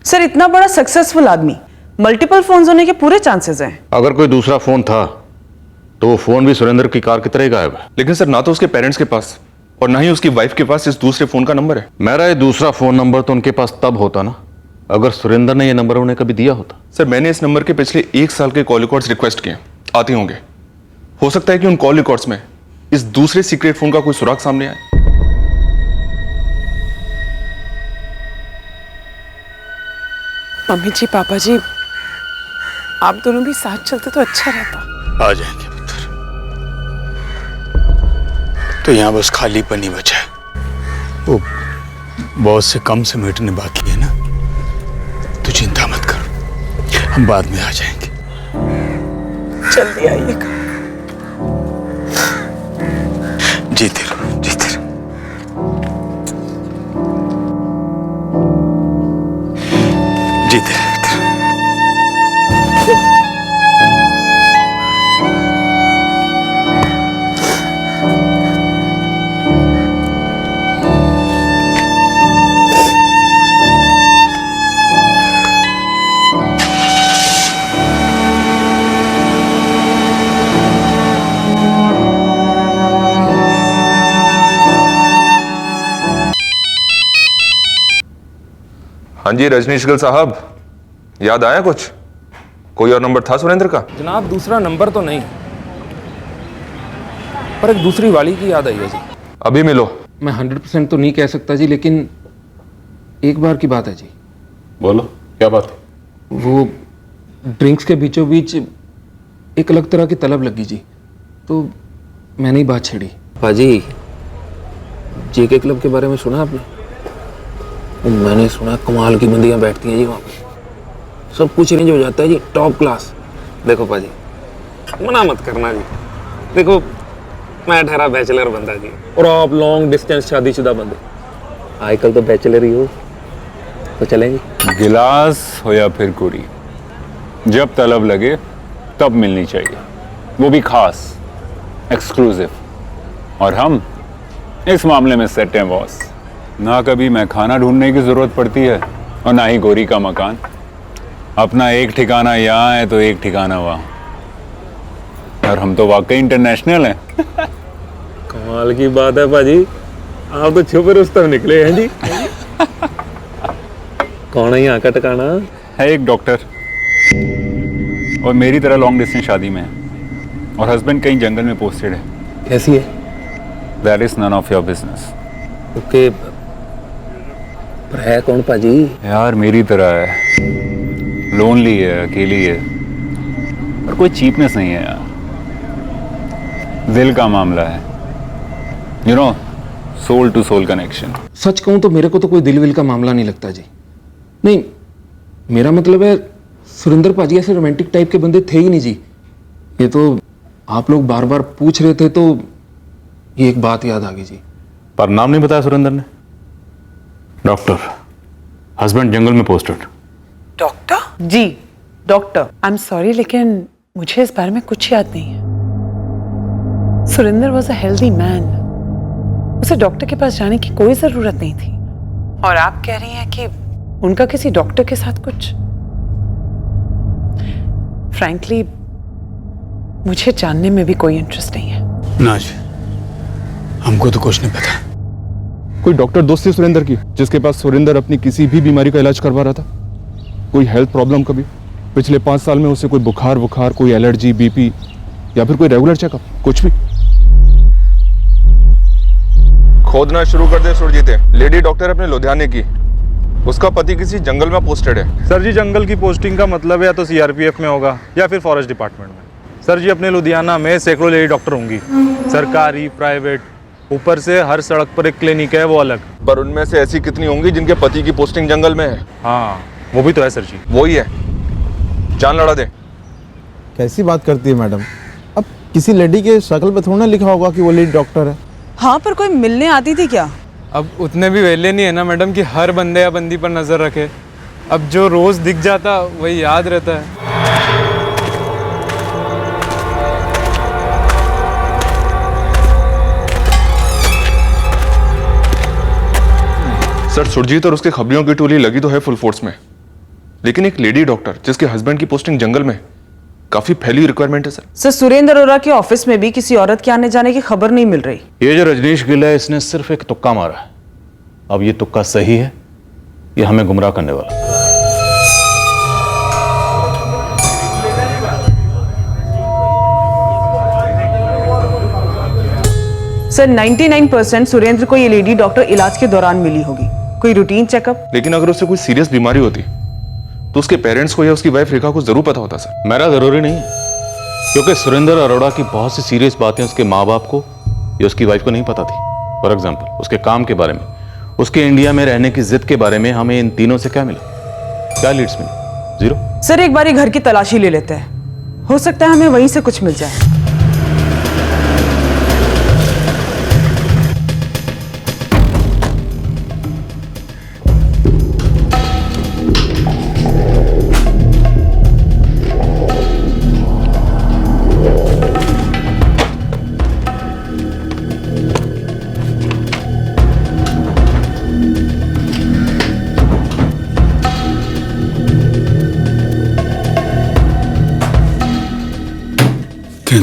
सर, इतना बड़ा सक्सेसफुल आदमी, मल्टीपल फोन्स होने के पूरे चांसेस हैं। अगर कोई दूसरा फोन था तो वो फोन भी सुरेंद्र की कार की तरह ही गायब है। लेकिन सर, ना तो उसके पेरेंट्स के पास और ना ही उसकी वाइफ के पास इस दूसरे फोन का नंबर है। मेरा ये दूसरा फोन नंबर तो उनके पास तब होता ना अगर सुरेंद्र ने ये नंबर उन्हें कभी दिया होता। सर, मैंने इस नंबर के पिछले 1 साल के कॉल रिकॉर्ड्स रिक्वेस्ट किए, आते होंगे। हो सकता है कि उन कॉल रिकॉर्ड्स में इस दूसरे सीक्रेट फोन का कोई सुराग सामने आए। मम्मी जी, पापा जी, आप दोनों भी साथ चलते तो अच्छा रहता। आ जाएंगे पुत्र, तो यहाँ बस खालीपन ही बचा है। वो बहुत से कम से मिटने बाकी है ना, तो चिंता मत करो, हम बाद में आ जाएंगे। जल्दी आइएगा। जीते रहो, जीते रहो। जीते रहो। हाँ जी रजनीश गिल साहब, याद आया कुछ? कोई और नंबर था सुरेंद्र का? जनाब, दूसरा नंबर तो नहीं, पर एक दूसरी वाली की याद आई है जी। अभी मिलो। मैं 100% तो नहीं कह सकता जी, लेकिन एक बार की बात है जी। बोलो, क्या बात है? वो ड्रिंक्स के बीचों बीच एक अलग तरह की तलब लगी जी, तो मैंने ही बात छेड़ी। पाजी, जेके क्लब के बारे में सुना आपने? मैंने सुना कमाल की बंदियां बैठती हैं जी वहाँ पे, सब कुछ रेंज हो जाता है जी, टॉप क्लास। देखो पाजी, मना मत करना जी, देखो मैं ठहरा बैचलर बंदा जी, और आप लॉन्ग डिस्टेंस शादीशुदा बंदे, आजकल तो बैचलर ही हो, तो चलेंगे। गिलास हो या फिर कुड़ी, जब तलब लगे तब मिलनी चाहिए, वो भी खास, एक्सक्लूसिव। और हम इस मामले में सेट हैं बॉस। ना कभी मैं खाना ढूंढने की जरूरत पड़ती है और ना ही गोरी का मकान। अपना एक ठिकाना यहाँ है तो एक ठिकाना वहाँ। और हम तो वाकई इंटरनेशनल हैं। कमाल की बात है पाजी, आप तो छुपे रुस्तम निकले हैं जी। कौन है यहाँ का ठिकाना? है एक डॉक्टर, और मेरी तरह लॉन्ग डिस्टेंस शादी में है, और हस्बैंड कहीं जंगल में पोस्टेड है। कैसी है? That is none of your business. Okay, पर है कौन पाजी? यार मेरी तरह है, लोनली है, अकेली है, और कोई चीपनेस नहीं है यार, दिल का मामला है, you know, soul to soul connection. सच कहूं तो मेरे को तो कोई दिल विल का मामला नहीं लगता जी। नहीं, मेरा मतलब है सुरेंद्र पाजी ऐसे रोमांटिक टाइप के बंदे थे ही नहीं जी। ये तो आप लोग बार बार पूछ रहे थे तो ये एक बात याद आ गई जी। पर नाम नहीं बताया सुरेंद्र ने। डॉक्टर, हस्बैंड जंगल में पोस्टेड। डॉक्टर? जी, डॉक्टर। आई एम सॉरी, लेकिन मुझे इस बारे में कुछ याद नहीं है। Surendra was a healthy man, उसे डॉक्टर के पास जाने की कोई जरूरत नहीं थी। और आप कह रही हैं कि उनका किसी डॉक्टर के साथ कुछ? फ्रैंकली मुझे जानने में भी कोई इंटरेस्ट नहीं है। नाज, हमको तो कुछ नहीं पता। कोई डॉक्टर दोस्त थी सुरेंद्र की जिसके पास सुरेंद्र अपनी किसी भी बीमारी का इलाज करवा रहा था? कोई हेल्थ प्रॉब्लम कभी पिछले 5 साल में उसे कोई बुखार, कोई एलर्जी, बीपी या फिर कोई रेगुलर चेकअप, कुछ भी? खोदना शुरू कर दे सुरजीते। लेडी डॉक्टर अपने लुधियाने की, उसका पति किसी जंगल में पोस्टेड है। सर जी, जंगल की पोस्टिंग का मतलब या तो सीआरपीएफ में होगा या फिर फॉरेस्ट डिपार्टमेंट में। सर जी, अपने लुधियाना में सैकड़ों लेडी डॉक्टर होंगी, सरकारी, प्राइवेट, ऊपर से हर सड़क पर एक क्लिनिक है, वो अलग। पर उनमें से ऐसी कितनी होंगी जिनके पति की पोस्टिंग जंगल में है? हाँ, वो भी तो है सर जी। वही है, जान लड़ा दे। कैसी बात करती है मैडम? अब किसी लेडी के शक्ल पे थोड़ा ना लिखा होगा कि वो लेडी डॉक्टर है। हाँ, पर कोई मिलने आती थी क्या? अब उतने भी वेले नहीं है ना मैडम कि हर बंदे या बंदी पर नजर रखे। अब जो रोज दिख जाता वही याद रहता है। सर, सुरजीत और उसके खबरियों की टोली लगी तो है फुल फोर्स में, लेकिन एक लेडी डॉक्टर जिसके हस्बैंड की पोस्टिंग जंगल में, काफी फैली रिक्वायरमेंट है सर। सर, सुरेंद्र अरोड़ा के ऑफिस में भी किसी औरत के आने जाने की खबर नहीं मिल रही। ये जो रजनीश गिल है, इसने सिर्फ एक तुक्का मारा है। अब ये तुक्का सही है, ये हमें गुमराह करने वाला। सर, 99% सुरेंद्र को ये लेडी डॉक्टर इलाज के दौरान मिली होगी, कोई रूटीन चेकअप। लेकिन अगर उसे कोई सीरियस बीमारी होती तो उसके पेरेंट्स को या उसकी वाइफ रेखा को जरूर पता होता सर। मेरा जरूरी नहीं है, क्योंकि सुरेंद्र अरोड़ा की बहुत सी सीरियस बातें उसके माँ बाप को या उसकी वाइफ को नहीं पता थी। फॉर एग्जाम्पल, उसके काम के बारे में, उसके इंडिया में रहने की जिद के बारे में हमें इन तीनों से क्या मिला? क्या लीड्स मिली? 0। सर, एक बार घर की तलाशी ले लेते हैं, हो सकता है हमें वहीं से कुछ मिल जाए।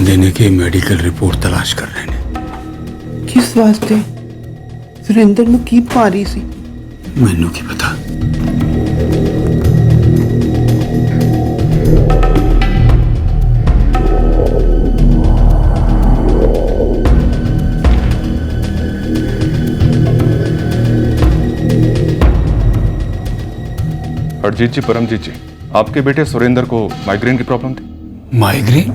देने की मेडिकल रिपोर्ट तलाश कर रहे हैं। किस वास्ते? सुरेंद्र ਨੂੰ ਕੀ ਭਾਰੀ ਸੀ? मैनू की पता। हरजीत जी, परमजीत जी, आपके बेटे सुरेंद्र को माइग्रेन की प्रॉब्लम थी। माइग्रेन?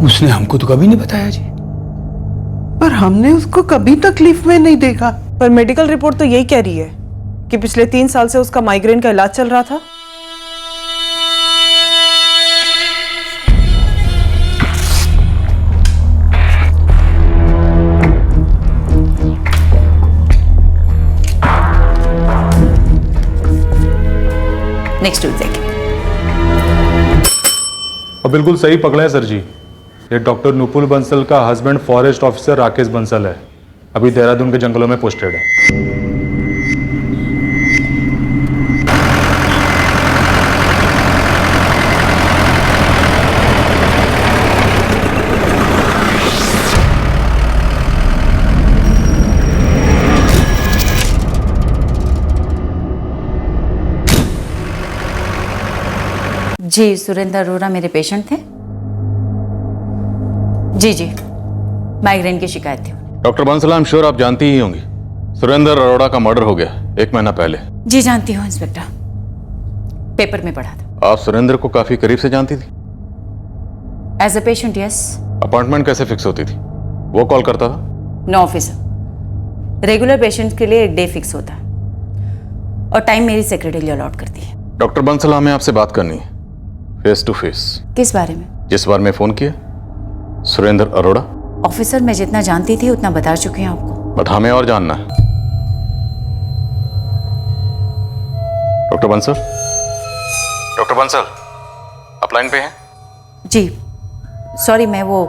उसने हमको तो कभी नहीं बताया जी। पर हमने उसको कभी तकलीफ में नहीं देखा। पर मेडिकल रिपोर्ट तो यही कह रही है कि पिछले 3 साल से उसका माइग्रेन का इलाज चल रहा था। नेक्स्ट वीक देखें। और बिल्कुल सही पकड़ा है सर जी। ये डॉक्टर नुपुल बंसल का husband forest officer Rakesh Bansal है, अभी देहरादून के जंगलों में पोस्टेड है। जी, सुरेंद्र अरोड़ा मेरे पेशेंट थे। जी जी, माइग्रेन की शिकायत थी। Doctor Bansal, I am sure आप जानती ही होंगी, सुरेंद्र अरोड़ा का मर्डर हो गया 1 महीना पहले। जी जानती हूँ इंस्पेक्टर, पेपर में पढ़ा था। आप सुरेंद्र को काफी करीब से जानती थी? As a patient yes. Appointment कैसे फिक्स होती थी? वो कॉल करता था? नो ऑफिसर, रेगुलर पेशेंट्स के लिए एक डे फिक्स होता है और टाइम मेरी सेक्रेटरी अलॉट करती है। डॉक्टर बंसल, हमें आपसे बात करनी है, फेस टू फेस। किस बारे में? जिस बार मैं फोन किया, सुरेंद्र अरोड़ा। ऑफिसर, मैं जितना जानती थी उतना बता चुकी हूँ आपको। बट हमें और जानना है। डॉक्टर बंसल, डॉक्टर बंसल, आप लाइन पे हैं? जी सॉरी, मैं वो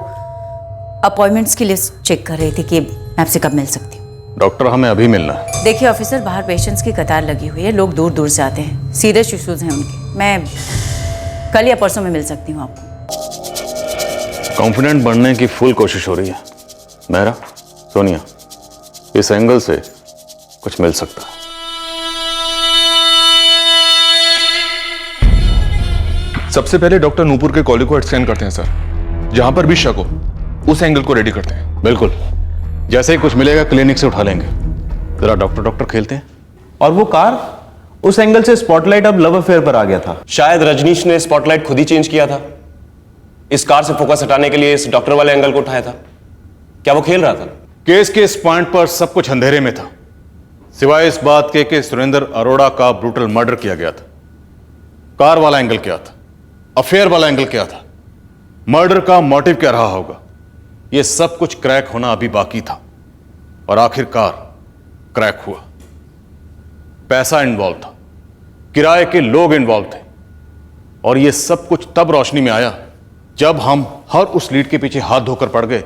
अपॉइंटमेंट्स की लिस्ट चेक कर रही थी कि मैं आपसे कब मिल सकती हूँ। डॉक्टर, हमें अभी मिलना है। देखिए ऑफिसर, बाहर पेशेंट्स की कतार लगी हुई है, लोग दूर दूर से आते हैं, सीरियस इश्यूज हैं उनके। मैं कल या परसों में मिल सकती हूँ आपको। कॉन्फिडेंट बनने की फुल कोशिश हो रही है मेहरा, सोनिया। इस एंगल से कुछ मिल सकता है। सबसे पहले डॉक्टर नूपुर के कॉलिंग को स्कैन करते हैं सर। जहां पर भी शक हो उस एंगल को रेडी करते हैं। बिल्कुल, जैसे ही कुछ मिलेगा क्लिनिक से उठा लेंगे। जरा डॉक्टर खेलते हैं। और वो कार, उस एंगल से स्पॉटलाइट अब लव अफेयर पर आ गया था। शायद रजनीश ने स्पॉटलाइट खुद ही चेंज किया था। इस कार से फोकस हटाने के लिए इस डॉक्टर वाले एंगल को उठाया था। क्या वो खेल रहा था? केस के इस पॉइंट पर सब कुछ अंधेरे में था, सिवाय इस बात के कि सुरेंद्र अरोड़ा का ब्रूटल मर्डर किया गया था। कार वाला एंगल क्या था, अफेयर वाला एंगल क्या था, मर्डर का मोटिव क्या रहा होगा, यह सब कुछ क्रैक होना अभी बाकी था। और आखिरकार क्रैक हुआ। पैसा इन्वॉल्व था, किराए के लोग इन्वॉल्व थे, और यह सब कुछ तब रोशनी में आया जब हम हर उस लीड के पीछे हाथ धोकर पड़ गए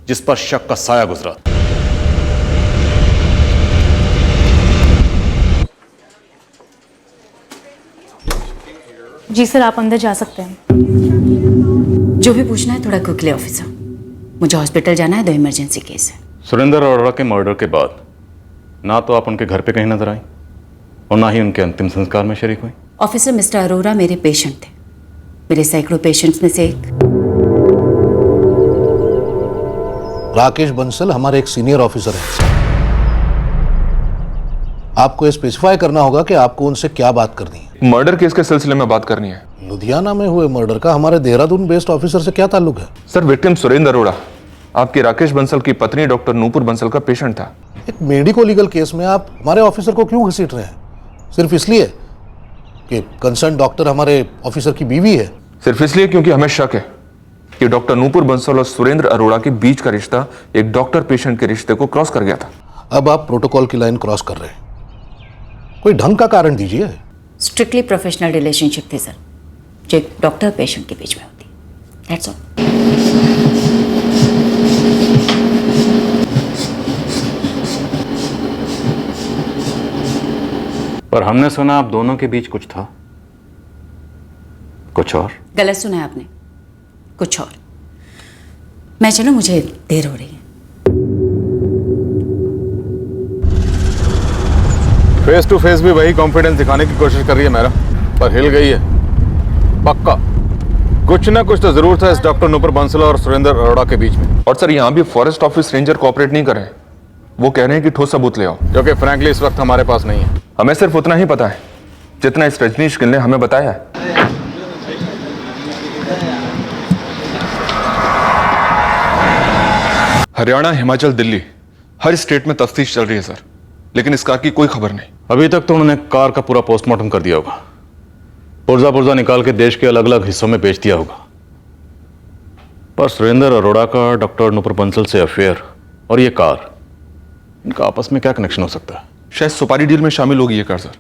जिस पर शक का साया गुजरा। जी सर, आप अंदर जा सकते हैं। जो भी पूछना है थोड़ा क्विकली ऑफिसर, मुझे हॉस्पिटल जाना है, 2 इमरजेंसी केस है। सुरेंद्र अरोड़ा के मर्डर के बाद ना तो आप उनके घर पे कहीं नजर आई और ना ही उनके अंतिम संस्कार में शरीक हुई। ऑफिसर, मिस्टर अरोड़ा मेरे पेशेंट थे, मेरे सैकड़ों पेशेंट्स में से एक। राकेश बंसल हमारे एक सीनियर ऑफिसर हैं। आपको स्पेसिफाई करना होगा कि आपको उनसे क्या बात करनी है। मर्डर केस के सिलसिले में बात करनी है। लुधियाना में हुए मर्डर का हमारे देहरादून बेस्ड ऑफिसर से क्या ताल्लुक है? सर, विक्टिम सुरेंद्र अरोड़ा आपके राकेश बंसल की पत्नी डॉक्टर नूपुर बंसल का पेशेंट था। एक मेडिको लीगल केस में आप हमारे ऑफिसर को क्यों घसीट रहे हैं? सिर्फ इसलिए कि कंसर्न डॉक्टर हमारे ऑफिसर की बीवी है? सिर्फ इसलिए क्योंकि हमें शक है कि डॉक्टर नूपुर बंसल और सुरेंद्र अरोड़ा के बीच का रिश्ता एक डॉक्टर पेशेंट के रिश्ते को क्रॉस कर गया था। अब आप प्रोटोकॉल की लाइन क्रॉस कर रहे हैं। कोई ढंग का कारण दीजिए। स्ट्रिक्टली प्रोफेशनल रिलेशनशिप थी सर, जो एक डॉक्टर पेशेंट के बीच में होती। That's all. पर हमने सुना आप दोनों के बीच कुछ था, कुछ और। गलत सुना है आपने, कुछ और। मैं चलूं, मुझे देर हो रही है। फेस टू फेस भी वही कॉन्फिडेंस दिखाने की कोशिश कर रही है मेरा, पर हिल गई है पक्का। कुछ ना कुछ तो जरूर था इस डॉक्टर नूपुर बंसल और सुरेंद्र अरोड़ा के बीच में। और सर, यहाँ भी फॉरेस्ट ऑफिस रेंजर कोऑपरेट नहीं कर रहे हैं। वो कह रहे हैं कि ठोस सबूत ले आओ, जो कि फ्रैंकली इस वक्त हमारे पास नहीं है। हमें सिर्फ उतना ही पता है जितना इस रजनीश गिल ने हमें बताया है। हरियाणा, हिमाचल, दिल्ली, हर स्टेट में तफ्तीश चल रही है सर, लेकिन इस कार की कोई खबर नहीं। अभी तक तो उन्होंने कार का पूरा पोस्टमार्टम कर दिया होगा, पुर्जा पुर्जा निकाल के देश के अलग अलग हिस्सों में बेच दिया होगा। पर सुरेंद्र अरोड़ा का डॉक्टर नूपुर बंसल से अफेयर और ये कार, इनका आपस में क्या कनेक्शन हो सकता है? शायद सुपारी डील में शामिल होगी ये कार सर।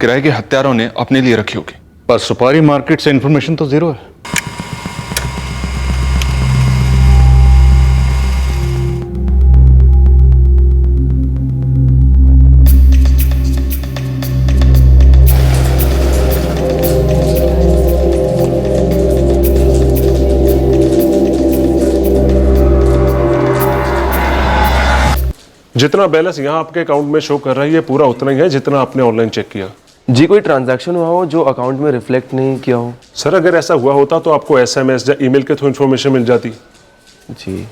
किराए के हत्यारों ने अपने लिए रखी होगी। पर सुपारी मार्केट से इंफॉर्मेशन तो जीरो है। जितना बैलेंस यहाँ आपके अकाउंट में शो कर रहा है ये पूरा उतना ही है जितना आपने ऑनलाइन चेक किया। जी, कोई ट्रांजैक्शन हुआ हो जो अकाउंट में रिफ्लेक्ट नहीं किया हो? सर, अगर ऐसा हुआ होता तो आपको SMS या ईमेल के थ्रू इन्फॉर्मेशन मिल जाती। जी।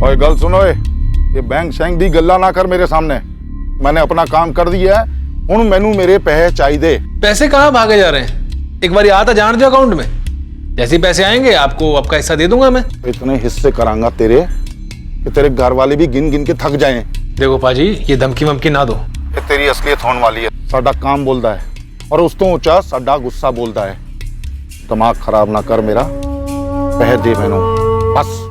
और गल सुनो, ये बैंक शैंक दी गल्ला ना कर मेरे सामने। मैंने अपना काम कर दिया है, हुण मैनू मेरे पैसे चाहिए। पैसे कहाँ भागे जा रहे हैं? एक बार आता जान दो अकाउंट में, जैसे पैसे आएंगे आपको आपका हिस्सा दे दूंगा मैं। इतने हिस्से करांगा तेरे कि तेरे घर वाले भी गिन गिन के थक जाएं। देखो पाजी, ये धमकी वमकी ना दो। ये तेरी असलियत होने वाली है। साडा काम बोलता है और उस तो ऊंचा साडा गुस्सा बोलता है। दिमाग खराब ना कर मेरा, पैसे दे मैनू बस।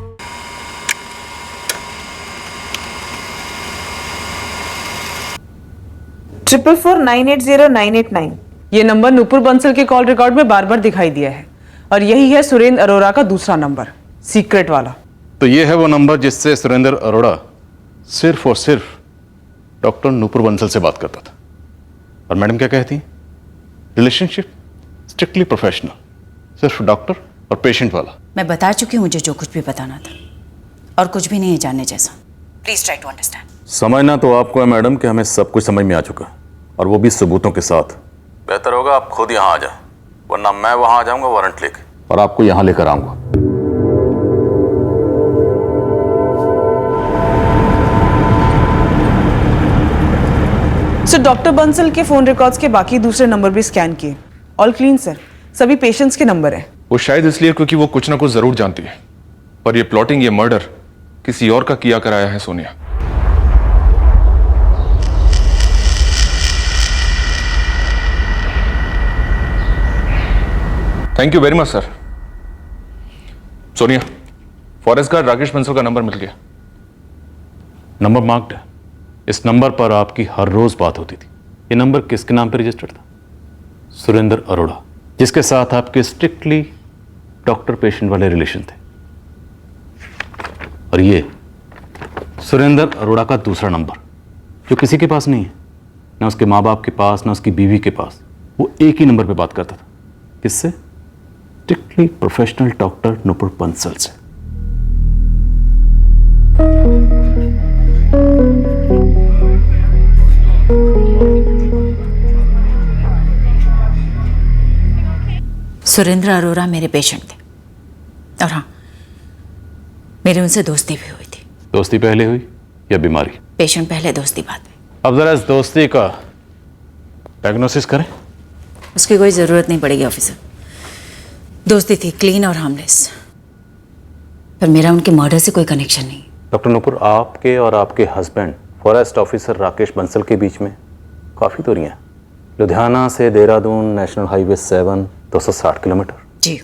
$444980989 ये नंबर नूपुर बंसल के कॉल रिकॉर्ड में बार बार दिखाई दिया है। और यही है सुरेंद्र अरोड़ा का दूसरा नंबर, सीक्रेट वाला। तो ये है वो नंबर जिससे सुरेंद्र अरोड़ा सिर्फ और सिर्फ डॉक्टर नूपुर बंसल से बात करता था। और मैडम क्या कहती? रिलेशनशिप स्ट्रिक्टली प्रोफेशनल, सिर्फ डॉक्टर और पेशेंट वाला। मैं बता चुकी हूँ मुझे जो कुछ भी बताना था, और कुछ भी नहीं है जानने जैसा। Please try to understand. समझना तो आपको है मैडम कि हमें सब कुछ समझ में आ चुका है, और वो भी सबूतों के साथ। बेहतर होगा आप खुद यहाँ आ जाए, वरना मैं वहां आ जाऊंगा वारंट लेके, और आपको यहाँ लेकर आऊंगा। सर, डॉक्टर बंसल के फोन रिकॉर्ड्स के बाकी दूसरे नंबर भी स्कैन किए, ऑल क्लीन सर। सभी पेशेंट्स के नंबर हैं। वो शायद इसलिए क्योंकि वो कुछ ना कुछ जरूर जानती है, पर ये प्लॉटिंग, ये मर्डर किसी और का किया कराया है Sonia. Thank you very much sir. Sonia, forest guard Rakesh Bansal का नंबर मिल गया। नंबर मार्क्ड है। इस नंबर पर आपकी हर रोज बात होती थी। ये नंबर किसके नाम पर रजिस्टर्ड था? सुरेंद्र अरोड़ा, जिसके साथ आपके स्ट्रिक्टली डॉक्टर पेशेंट वाले रिलेशन थे। और ये सुरेंद्र अरोड़ा का दूसरा नंबर, जो किसी के पास नहीं है, ना उसके माँ बाप के पास, ना उसकी बीवी के पास। वो एक ही नंबर पे बात करता था। किससे? Strictly professional doctor Nupur Bansal से। सुरेंद्र अरोड़ा मेरे पेशेंट थे, और हाँ, मेरी उनसे दोस्ती भी हुई थी। दोस्ती पहले हुई या बीमारी? पेशेंट पहले, दोस्ती बाद में। अब जरा इस दोस्ती का डायग्नोसिस करें। उसकी कोई ज़रूरत नहीं पड़ेगी ऑफिसर। दोस्ती थी क्लीन और हार्मलेस, पर मेरा उनके मर्डर से कोई कनेक्शन नहीं। डॉक्टर नूपुर, आपके और आपके husband forest officer Rakesh Bansal के बीच में काफ़ी दूरियां हैं। लुधियाना से देहरादून नेशनल हाईवे 7 260 किलोमीटर। जी,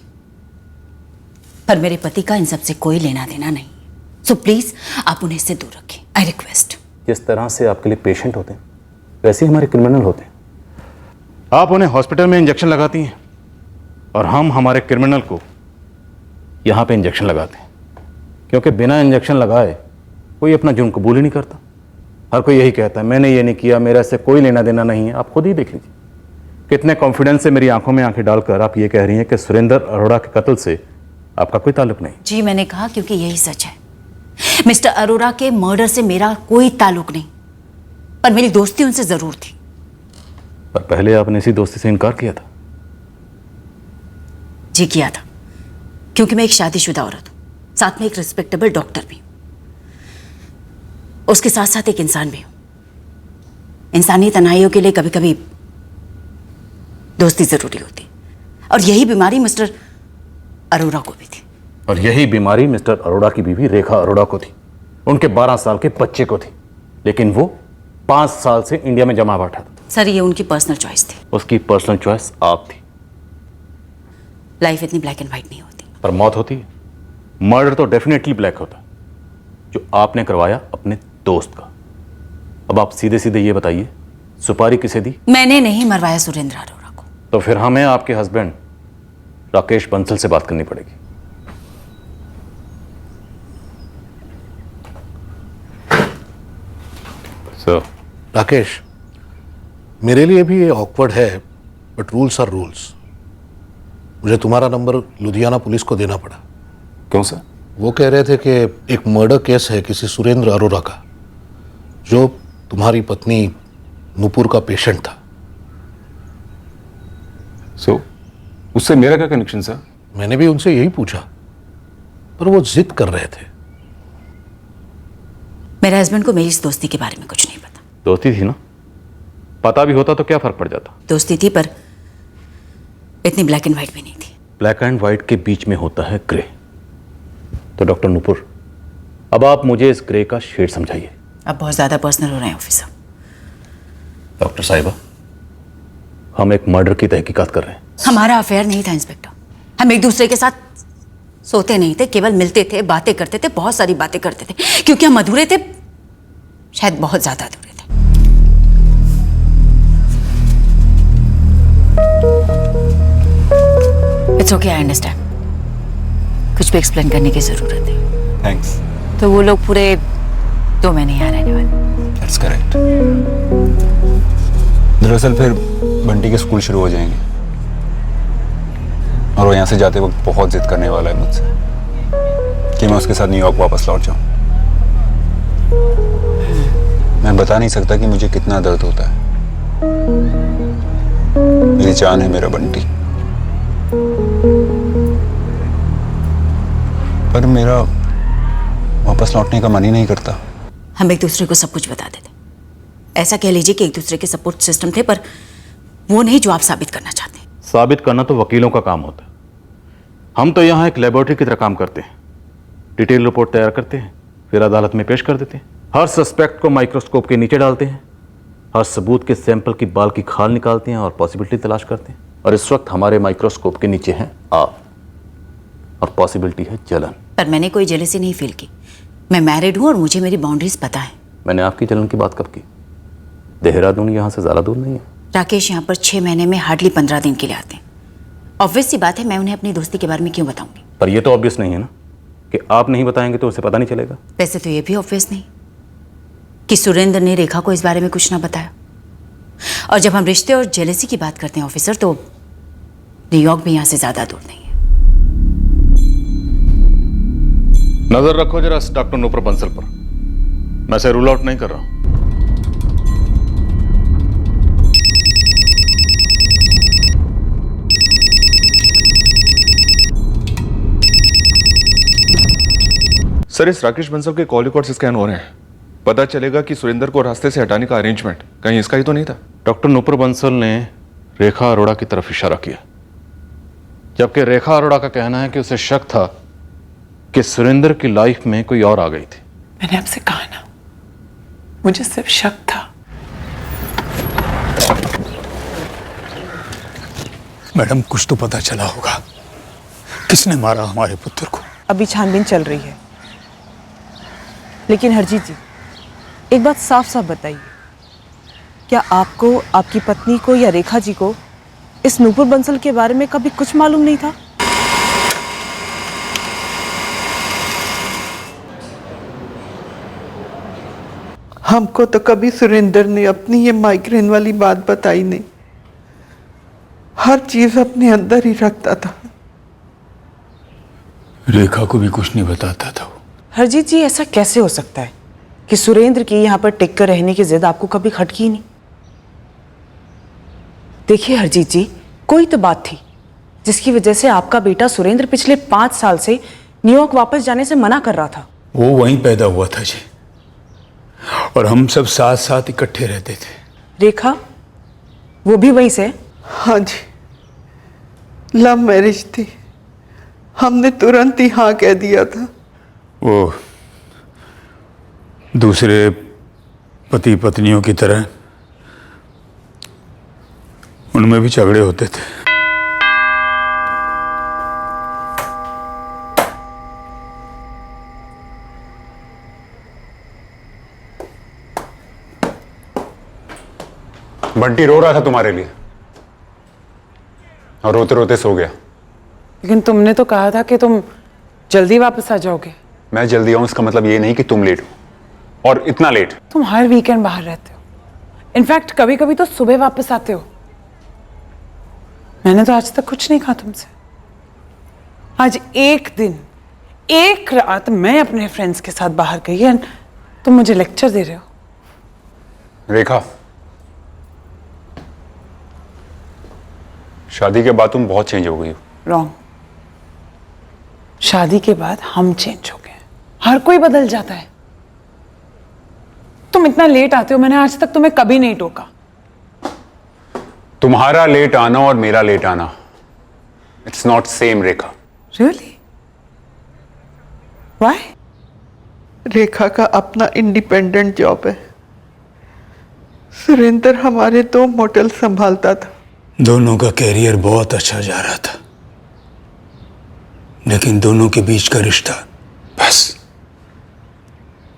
पर मेरे पति का इन सब से कोई लेना देना नहीं, सो प्लीज आप उन्हें इससे दूर रखें, आई रिक्वेस्ट। जिस तरह से आपके लिए पेशेंट होते हैं, वैसे ही हमारे क्रिमिनल होते हैं। आप उन्हें हॉस्पिटल में इंजेक्शन लगाती हैं, और हम हमारे क्रिमिनल को यहाँ पे इंजेक्शन लगाते हैं, क्योंकि बिना इंजेक्शन लगाए कोई अपना जुर्म कबूल ही नहीं करता। हर कोई यही कहता है, मैंने ये नहीं किया, मेरा इससे कोई लेना देना नहीं है। आप खुद ही देख लीजिए कितने कॉन्फिडेंस से मेरी आंखों में आंखें डालकर आप ये कह रही हैं कि सुरेंद्र अरोड़ा के कत्ल से आपका कोई ताल्लुक नहीं। जी, मैंने कहा क्योंकि यही सच है। मिस्टर अरोड़ा के मर्डर से मेरा कोई ताल्लुक नहीं, पर मेरी दोस्ती उनसे जरूर थी। पर पहले आपने इसी दोस्ती से इनकार किया था। जी किया था, क्योंकि मैं एक शादीशुदा औरत हूं, साथ में एक रिस्पेक्टेबल डॉक्टर भी हूं, उसके साथ साथ एक इंसान भी हूं। इंसानी तनाइयों के लिए कभी कभी दोस्ती जरूरी होती, और यही बीमारी मिस्टर अरोड़ा को भी थी। और यही बीमारी मिस्टर अरोड़ा की बीवी रेखा अरोड़ा को थी, उनके 12 साल के बच्चे को थी, लेकिन वो 5 साल से इंडिया में जमा बैठा था। सर, ये उनकी पर्सनल चॉइस थी। उसकी पर्सनल चॉइस आप थी। लाइफ इतनी ब्लैक एंड व्हाइट नहीं होती। पर मौत होती है। मर्डर तो डेफिनेटली ब्लैक होता है, जो आपने करवाया अपने दोस्त का। अब आप सीधे सीधे ये बताइए, सुपारी किसे दी? मैंने नहीं मरवाया सुरेंद्र अरोड़ा को। तो फिर हमें आपके हस्बैंड राकेश बंसल से बात करनी पड़ेगी। सर। राकेश, मेरे लिए भी ये ऑकवर्ड है, बट रूल्स आर रूल्स। मुझे तुम्हारा नंबर लुधियाना पुलिस को देना पड़ा। क्यों सर? वो कह रहे थे कि एक मर्डर केस है किसी सुरेंद्र अरोड़ा का, जो तुम्हारी पत्नी नूपुर का पेशेंट था। सो उससे मेरा क्या कनेक्शन सर? मैंने भी उनसे यही पूछा, पर वो जिद कर रहे थे। मेरे हस्बैंड को मेरी इस दोस्ती के बारे में कुछ नहीं पता। दोस्ती थी ना, पता भी होता तो क्या फर्क पड़ जाता? दोस्ती थी, पर इतनी ब्लैक एंड व्हाइट भी नहीं थी। ब्लैक एंड व्हाइट के बीच में होता है ग्रे। तो डॉक्टर नूपुर, अब आप मुझे इस ग्रे का शेड समझाइए। अब बहुत ज्यादा पर्सनल हो रहे हैं ऑफिसर। डॉक्टर साहिबा, हम एक मर्डर की तहकीकात कर रहे हैं। हमारा अफेयर नहीं था इंस्पेक्टर। हम एक दूसरे के साथ सोते नहीं थे, केवल मिलते थे, बातें करते थे, बहुत सारी बातें करते थे, क्योंकि हम अधूरे थे, शायद बहुत ज्यादा अधूरे थे। It's okay, I understand. कुछ भी एक्सप्लेन करने की जरूरत है। थैंक्स। तो वो लोग पूरे 2 महीने यहाँ रहने वाले। That's correct. दरअसल फिर बंटी के स्कूल शुरू हो जाएंगे और वो यहाँ से जाते वक्त बहुत जिद करने वाला है मुझसे कि मैं उसके साथ न्यूयॉर्क वापस लौट जाऊं। मैं बता नहीं सकता कि मुझे कितना दर्द होता है। मेरी जान है मेरा बंटी, पर मेरा वापस लौटने का मन ही नहीं करता। हम एक दूसरे को सब कुछ बताते थे। ऐसा कह लीजिए कि एक दूसरे के सपोर्ट सिस्टम थे, पर वो नहीं जो आप साबित करना चाहते हैं। साबित करना तो वकीलों का काम होता है। हम तो यहाँ एक लेबोरेटरी की तरह काम करते हैं। डिटेल रिपोर्ट तैयार करते हैं, फिर अदालत में पेश कर देते हैं। हर सस्पेक्ट को माइक्रोस्कोप के नीचे डालते हैं, हर सबूत के सैंपल की बाल की खाल निकालते हैं और पॉसिबिलिटी तलाश करते हैं। और इस वक्त हमारे माइक्रोस्कोप के नीचे है आप, और पॉसिबिलिटी है जलन। पर मैंने कोई जेलसी नहीं फील की। मैं मैरिड हूँ और मुझे मेरी बाउंड्रीज पता है। मैंने आपकी जलन की बात कब की? देहरादून यहाँ से ज़्यादा दूर नहीं है। राकेश यहाँ पर 6 महीने में हार्डली 15 दिन के लिए आते हैं। ऑब्वियस सी बात है, मैं उन्हें अपनी दोस्ती के बारे में क्यों बताऊंगी? पर यह तो ऑब्वियस नहीं है ना कि आप नहीं बताएंगे तो उसे पता नहीं चलेगा। वैसे तो ये भी ऑब्वियस नहीं कि सुरेंद्र ने रेखा को इस बारे में कुछ ना बताया। और जब हम रिश्ते और जेलसी की बात करते हैं ऑफिसर, तो न्यूयॉर्क भी यहाँ से ज्यादा दूर नहीं है। नजर रखो जरा डॉक्टर नूपुर बंसल पर। मैं से रूल आउट नहीं कर रहा हूं। सर, इस राकेश बंसल के कॉल रिकॉर्ड्स स्कैन हो रहे हैं। पता चलेगा कि सुरेंद्र को रास्ते से हटाने का अरेंजमेंट कहीं इसका ही तो नहीं था। डॉक्टर नूपुर बंसल ने रेखा अरोड़ा की तरफ इशारा किया, जबकि रेखा अरोड़ा का कहना है कि उसे शक था कि सुरेंद्र की लाइफ में कोई और आ गई थी। मैंने आपसे कहा ना, मुझे सिर्फ शक था। मैडम, कुछ तो पता चला होगा, किसने मारा हमारे पुत्र को? अभी छानबीन चल रही है। लेकिन हरजीत जी, एक बात साफ साफ बताइए, क्या आपको, आपकी पत्नी को या रेखा जी को इस नूपुर बंसल के बारे में कभी कुछ मालूम नहीं था? हमको तो कभी सुरेंद्र ने अपनी ये माइग्रेन वाली बात बताई नहीं। हर चीज अपने अंदर ही रखता था। रेखा को भी कुछ नहीं बताता था वो। हरजीत जी, ऐसा कैसे हो सकता है कि सुरेंद्र की यहाँ पर टिक कर रहने की जिद आपको कभी खटकी नहीं? देखिए हरजीत जी, कोई तो बात थी जिसकी वजह से आपका बेटा सुरेंद्र पिछले 5 साल से न्यूयॉर्क वापस जाने से मना कर रहा था। वो वहीं पैदा हुआ था जी, और हम सब साथ साथ इकट्ठे रहते थे। रेखा, वो भी वहीं से? हाँ जी, लव मैरिज थी। हमने तुरंत ही हाँ कह दिया था। वो दूसरे पति पत्नियों की तरह उनमें भी झगड़े होते थे। बंटी रो रहा था तुम्हारे लिए और रोते रोते सो गया। लेकिन तुमने तो कहा था कि तुम जल्दी वापस आ जाओगे। मैं जल्दी आऊं इसका मतलब ये नहीं कि तुम लेट हो, और इतना लेट। तुम हर वीकेंड बाहर रहते हो, इनफैक्ट कभी कभी तो सुबह वापस आते हो। मैंने तो आज तक कुछ नहीं कहा तुमसे। आज एक दिन, एक रात मैं अपने फ्रेंड्स के साथ बाहर गई है, तुम मुझे लेक्चर दे रहे हो। रेखा, शादी के बाद तुम बहुत चेंज हो गई हो। रॉन्ग। शादी के बाद हम चेंज हो गए। हर कोई बदल जाता है। तुम इतना लेट आते हो, मैंने आज तक तुम्हें कभी नहीं टोका। तुम्हारा लेट आना और मेरा लेट आना, it's not same Rekha. Really? Why? Rekha का अपना इंडिपेंडेंट जॉब है। सुरेंद्र हमारे 2 मोटल संभालता था। दोनों का कैरियर बहुत अच्छा जा रहा था, लेकिन दोनों के बीच का रिश्ता, बस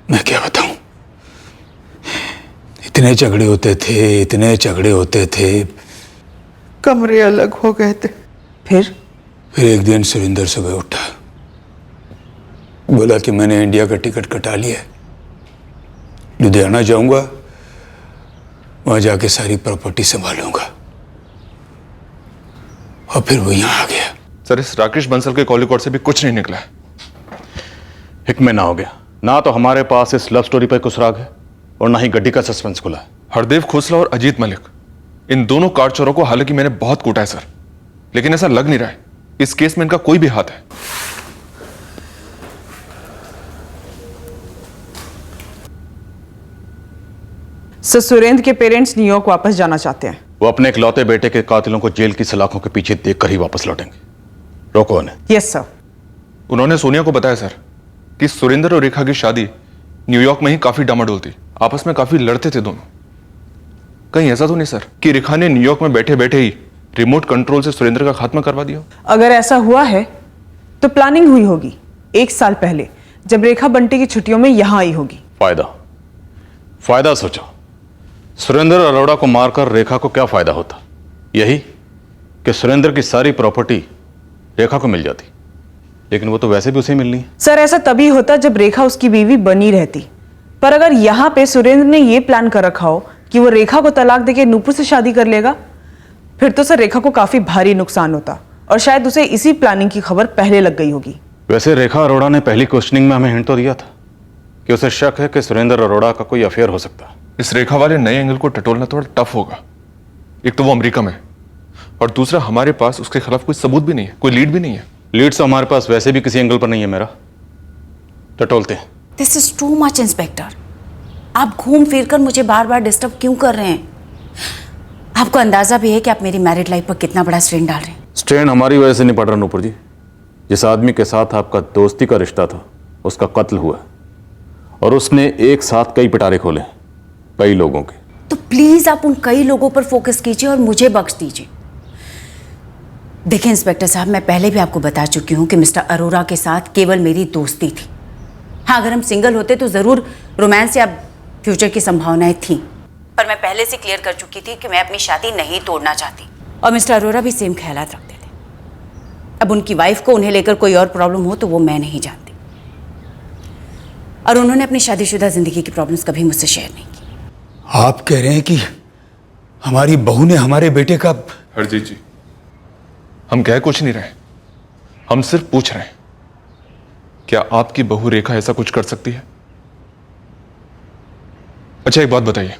मैं क्या बताऊं, इतने झगड़े होते थे, इतने झगड़े होते थे। कमरे अलग हो गए थे। फिर फिर एक दिन सुरेंद्र सुबह उठा, बोला कि मैंने इंडिया का टिकट कटा लिया है, लुधियाना जाऊंगा, वहां जाके सारी प्रॉपर्टी संभालूंगा। और फिर वो यहां आ गया। सर, इस राकेश बंसल के कॉल रिकॉर्ड से भी कुछ नहीं निकला है। हिक में ना हो गया ना, तो हमारे पास इस लव स्टोरी पर कुछ राग है और ना ही गड्डी का सस्पेंस खुला है। हरदेव खोसला और अजीत मलिक, इन दोनों कार चोरों को हालांकि मैंने बहुत कूटा है सर, लेकिन ऐसा लग नहीं रहा है इस केस में इनका कोई भी हाथ है। सर, सुरेंद्र के पेरेंट्स न्यूयॉर्क वापस जाना चाहते हैं। वो अपने इकलौते बेटे के कातिलों को जेल की सलाखों के पीछे देखकर ही वापस लौटेंगे। रोको उन्हें। Yes sir. उन्होंने सोनिया को बताया सर कि सुरेंद्र और रेखा की शादी न्यूयॉर्क में ही काफी डामाडोल थी, आपस में काफी लड़ते थे दोनों। कहीं ऐसा तो नहीं सर कि रेखा ने न्यूयॉर्क में बैठे बैठे ही रिमोट कंट्रोल से सुरेंद्र का खात्मा करवा दिया? अगर ऐसा हुआ है तो प्लानिंग हुई होगी 1 साल पहले, जब रेखा बंटी की छुट्टियों में यहां आई होगी। फायदा सोचो। सुरेंद्र अरोड़ा को मारकर रेखा को क्या फायदा होता? यही कि सुरेंद्र की सारी प्रॉपर्टी रेखा को मिल जाती, लेकिन वो तो वैसे भी उसे मिलनी है। सर, ऐसा तभी होता जब रेखा उसकी बीवी बनी रहती। पर अगर यहां पे सुरेंद्र ने यह प्लान कर रखा हो कि वो रेखा को तलाक देके नूपुर से शादी कर लेगा, फिर तो सर रेखा को काफी भारी नुकसान होता और शायद उसे इसी प्लानिंग की खबर पहले लग गई होगी। वैसे रेखा अरोड़ा ने पहली क्वेश्चनिंग में हमें हिंट तो दिया था कि उसे शक है कि सुरेंद्र अरोड़ा का कोई अफेयर हो सकता है। इस रेखा वाले नए एंगल को टटोलना थोड़ा टफ होगा। एक तो वो अमेरिका में, और दूसरा हमारे पास उसके खिलाफ कोई सबूत भी नहीं है, कोई लीड भी नहीं है। लीड तो हमारे पास वैसे भी किसी एंगल पर नहीं है मेरा, टटोलते हैं। This is too much inspector. आप घूम फिर कर मुझे बार बार डिस्टर्ब क्यों कर रहे हैं? आपको अंदाजा भी है कि आप मेरी मैरिड लाइफ पर कितना बड़ा स्ट्रेन डाल रहे हैं। स्ट्रेन हमारी वजह से नहीं पड़ रहा नूपुर जी। जिस आदमी के साथ आपका दोस्ती का रिश्ता था उसका कत्ल हुआ और उसने एक साथ कई पिटारे खोले, कई लोगों के। तो प्लीज आप उन कई लोगों पर फोकस कीजिए और मुझे बख्श दीजिए। देखिए इंस्पेक्टर साहब, मैं पहले भी आपको बता चुकी हूं कि मिस्टर अरोड़ा के साथ केवल मेरी दोस्ती थी। हाँ, अगर हम सिंगल होते तो जरूर रोमांस या फ्यूचर की संभावनाएं थी, पर मैं पहले से क्लियर कर चुकी थी कि मैं अपनी शादी नहीं तोड़ना चाहती, और मिस्टर अरोड़ा भी सेम ख्यालात रखते थे। अब उनकी वाइफ को उन्हें लेकर कोई और प्रॉब्लम हो तो वो मैं नहीं जानती, और उन्होंने अपनी शादीशुदा जिंदगी की प्रॉब्लम्स कभी मुझसे शेयर नहीं की। आप कह रहे हैं कि हमारी बहू ने हमारे बेटे का? हरजीत जी, हम कह कुछ नहीं रहे, हम सिर्फ पूछ रहे हैं, क्या आपकी बहू रेखा ऐसा कुछ कर सकती है? अच्छा, एक बात बताइए,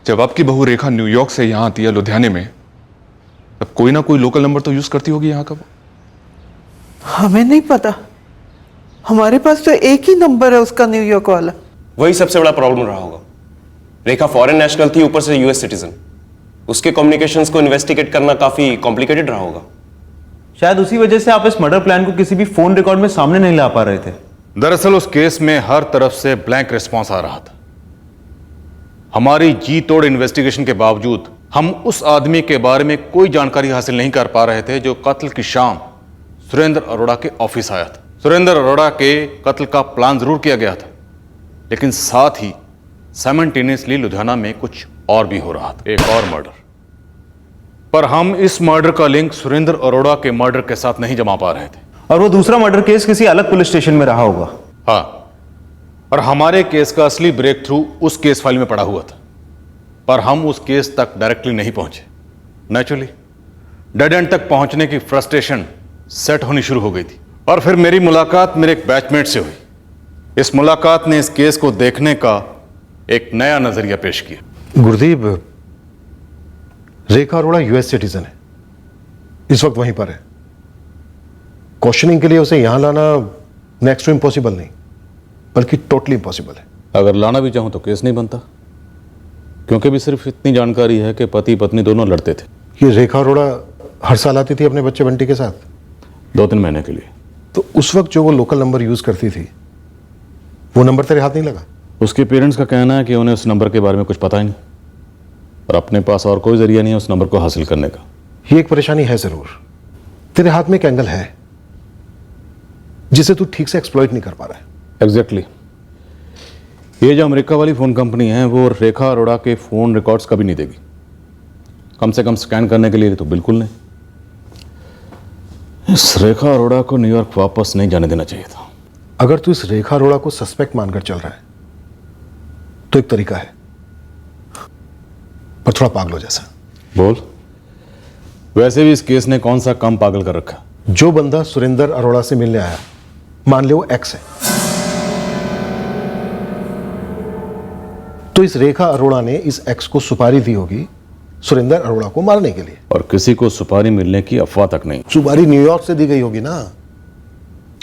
जब आपकी बहू रेखा न्यूयॉर्क से यहां आती है लुधियाने में, तब कोई ना कोई लोकल नंबर तो यूज करती होगी यहां का? वो हमें नहीं पता, हमारे पास तो एक ही नंबर है उसका, न्यूयॉर्क वाला। वही सबसे बड़ा प्रॉब्लम रहा होगा। रेखा फॉरेन नेशनल थी, ऊपर से यूएस सिटीजन। उसके कम्युनिकेशंस को इन्वेस्टिगेट करना काफी कॉम्प्लिकेटेड रहा होगा। शायद उसी वजह से आप इस मर्डर प्लान को किसी भी फोन रिकॉर्ड में सामने नहीं ला पा रहे थे। दरअसल उस केस में हर तरफ से ब्लैंक रिस्पांस आ रहा था। हमारी जी तोड़ इन्वेस्टिगेशन के बावजूद हम उस आदमी के बारे में कोई जानकारी हासिल नहीं कर पा रहे थे जो कत्ल की शाम सुरेंद्र अरोड़ा के ऑफिस आया था। सुरेंद्र अरोड़ा के कत्ल का प्लान जरूर किया गया था, लेकिन साथ ही साइमल्टेनियसली लुधियाना में कुछ और भी हो रहा था, एक और मर्डर। पर हम इस मर्डर का लिंक सुरेंद्र अरोड़ा के मर्डर के साथ नहीं जमा पा रहे थे। और वो दूसरा मर्डर केस किसी अलग पुलिस स्टेशन में रहा होगा। हाँ, और हमारे केस का असली ब्रेक थ्रू उस केस फाइल में पड़ा हुआ था, पर हम उस केस तक डायरेक्टली नहीं पहुंचे। नेचुरली डेड एंड तक पहुंचने की फ्रस्ट्रेशन सेट होनी शुरू हो गई थी, और फिर मेरी मुलाकात मेरे एक बैचमेट से हुई। इस मुलाकात ने इस केस को देखने का एक नया नजरिया पेश किया। गुरदीप, रेखा अरोड़ा यूएस सिटीजन है, इस वक्त वहीं पर है। क्वेश्चनिंग के लिए उसे यहां लाना नेक्स्ट टू इम्पॉसिबल नहीं, बल्कि टोटली इम्पॉसिबल है। अगर लाना भी चाहूं तो केस नहीं बनता, क्योंकि भी सिर्फ इतनी जानकारी है कि पति पत्नी दोनों लड़ते थे। ये रेखा अरोड़ा हर साल आती थी अपने बच्चे बंटी के साथ 2-3 महीने के लिए। तो उस वक्त जो वो लोकल नंबर यूज करती थी, वो नंबर तेरे हाथ नहीं लगा? उसके पेरेंट्स का कहना है कि उन्हें उस नंबर के बारे में कुछ पता ही नहीं, और अपने पास और कोई जरिया नहीं है उस नंबर को हासिल करने का। ये एक परेशानी है जरूर। तेरे हाथ में एक एंगल है जिसे तू ठीक से एक्सप्लॉइट नहीं कर पा रहा है। एग्जैक्टली। ये जो अमेरिका वाली फोन कंपनी है वो रेखा अरोड़ा के फोन रिकॉर्ड्स कभी नहीं देगी, कम से कम स्कैन करने के लिए तो बिल्कुल नहीं। इस रेखा अरोड़ा को न्यूयॉर्क वापस नहीं जाने देना चाहिए था। अगर तू इस रेखा अरोड़ा को सस्पेक्ट मानकर चल रहा है तो एक तरीका है, पर थोड़ा पागलों जैसा। बोल। वैसे भी इस केस ने कौन सा काम पागल कर रखा? जो बंदा सुरेंद्र अरोड़ा से मिलने आया, मान ले वो एक्स है, तो इस रेखा अरोड़ा ने इस एक्स को सुपारी दी होगी सुरेंद्र अरोड़ा को मारने के लिए। और किसी को सुपारी मिलने की अफवाह तक नहीं। सुपारी न्यूयॉर्क से दी गई होगी ना,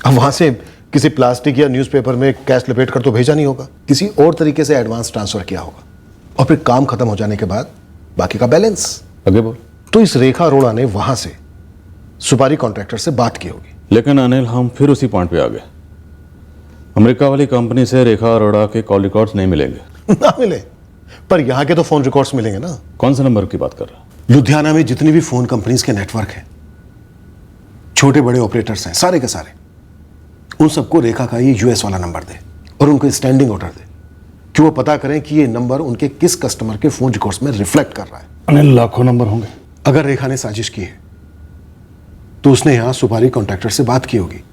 अब वहां से किसी प्लास्टिक या न्यूज़पेपर में कैश लपेट कर तो भेजा नहीं होगा, किसी और तरीके से एडवांस ट्रांसफर किया होगा और फिर काम खत्म हो जाने के बाद बाकी का बैलेंस। आगे बोल। तो इस रेखा अरोड़ा ने वहां से सुपारी कॉन्ट्रैक्टर से बात की होगी। लेकिन अनिल, हम फिर उसी पॉइंट पे आ गए। अमेरिका वाली कंपनी से रेखा अरोड़ा के कॉल रिकॉर्ड्स नहीं मिलेंगे। ना मिले, पर यहां के तो फोन रिकॉर्ड्स मिलेंगे ना। कौन से नंबर की बात कर रहा है? लुधियाना में जितनी भी फोन कंपनीज के नेटवर्क हैं, छोटे बड़े ऑपरेटर्स हैं, सारे के सारे, उन सबको रेखा का ये यूएस वाला नंबर दे और उनको स्टैंडिंग ऑर्डर दे कि वो पता करें कि ये नंबर उनके किस कस्टमर के फोन रिकॉर्ड्स में रिफ्लेक्ट कर रहा है। अनिल, लाखों नंबर होंगे। अगर रेखा ने साजिश की है तो उसने यहां सुपारी कॉन्ट्रैक्टर से बात की होगी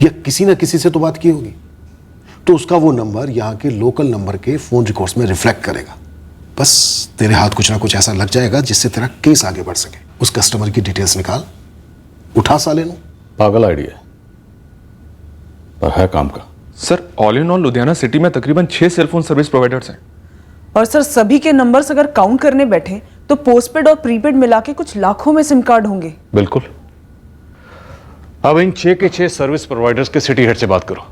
या किसी ना किसी से तो बात की होगी, तो उसका वो नंबर यहां के लोकल नंबर के फोन रिकॉर्ड्स में रिफ्लेक्ट करेगा। बस तेरे हाथ कुछ ना कुछ ऐसा लग जाएगा जिससे तेरा केस आगे बढ़ सके। उस कस्टमर की डिटेल्स निकाल, उठा साले नु। पागल आइडिया है, पर है काम का। Sir, all in all Ludhiana city में तकरीबन 6 सेलफोन सर्विस प्रोवाइडर्स हैं। और सर, सभी के नंबर्स अगर काउंट करने बैठे तो पोस्टपेड और प्रीपेड मिला के कुछ लाखों में सिम कार्ड होंगे। बिल्कुल। अब इन 6 के 6 सर्विस प्रोवाइडर्स के सिटी हेड से बात करो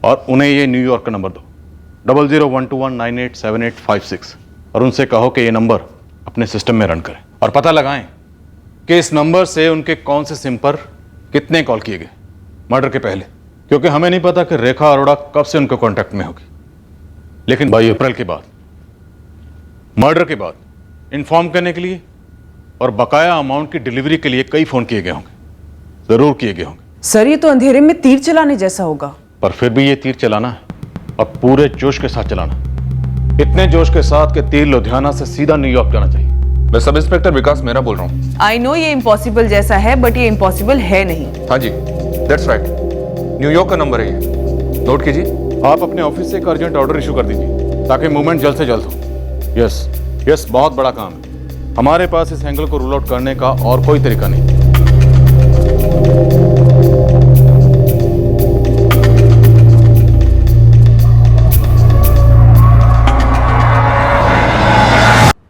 और उन्हें ये न्यूयॉर्क का नंबर दो 0012198785 और उनसे कहो कि ये नंबर अपने सिस्टम में रन करें और पता लगाएं कि इस नंबर से उनके कौन से सिम पर कितने कॉल किए गए मर्डर के पहले, क्योंकि हमें नहीं पता कि रेखा अरोड़ा कब से उनके कांटेक्ट में होगी, लेकिन 22 अप्रैल के बाद, मर्डर के बाद इन्फॉर्म करने के लिए और बकाया अमाउंट की डिलीवरी के लिए कई फोन किए गए होंगे, जरूर किए गए होंगे। सर, ये तो अंधेरे में तीर चलाने जैसा होगा। पर फिर भी ये तीर चलाना है और पूरे जोश के साथ चलाना, इतने जोश के साथ कि तीर लुधियाना से सीधा न्यूयॉर्क जाना चाहिए। मैं सब इंस्पेक्टर विकास मेहरा बोल रहा हूँ। आई नो ये इम्पॉसिबल जैसा है, बट ये इम्पॉसिबल है नहीं। हाँ जी, दैट्स राइट। न्यूयॉर्क का नंबर है ये, नोट कीजिए। आप अपने ऑफिस से एक अर्जेंट ऑर्डर इशू कर दीजिए ताकि मूवमेंट जल्द से जल्द हो। यस यस, बहुत बड़ा काम है। हमारे पास इस एंगल को रूल आउट करने का और कोई तरीका नहीं।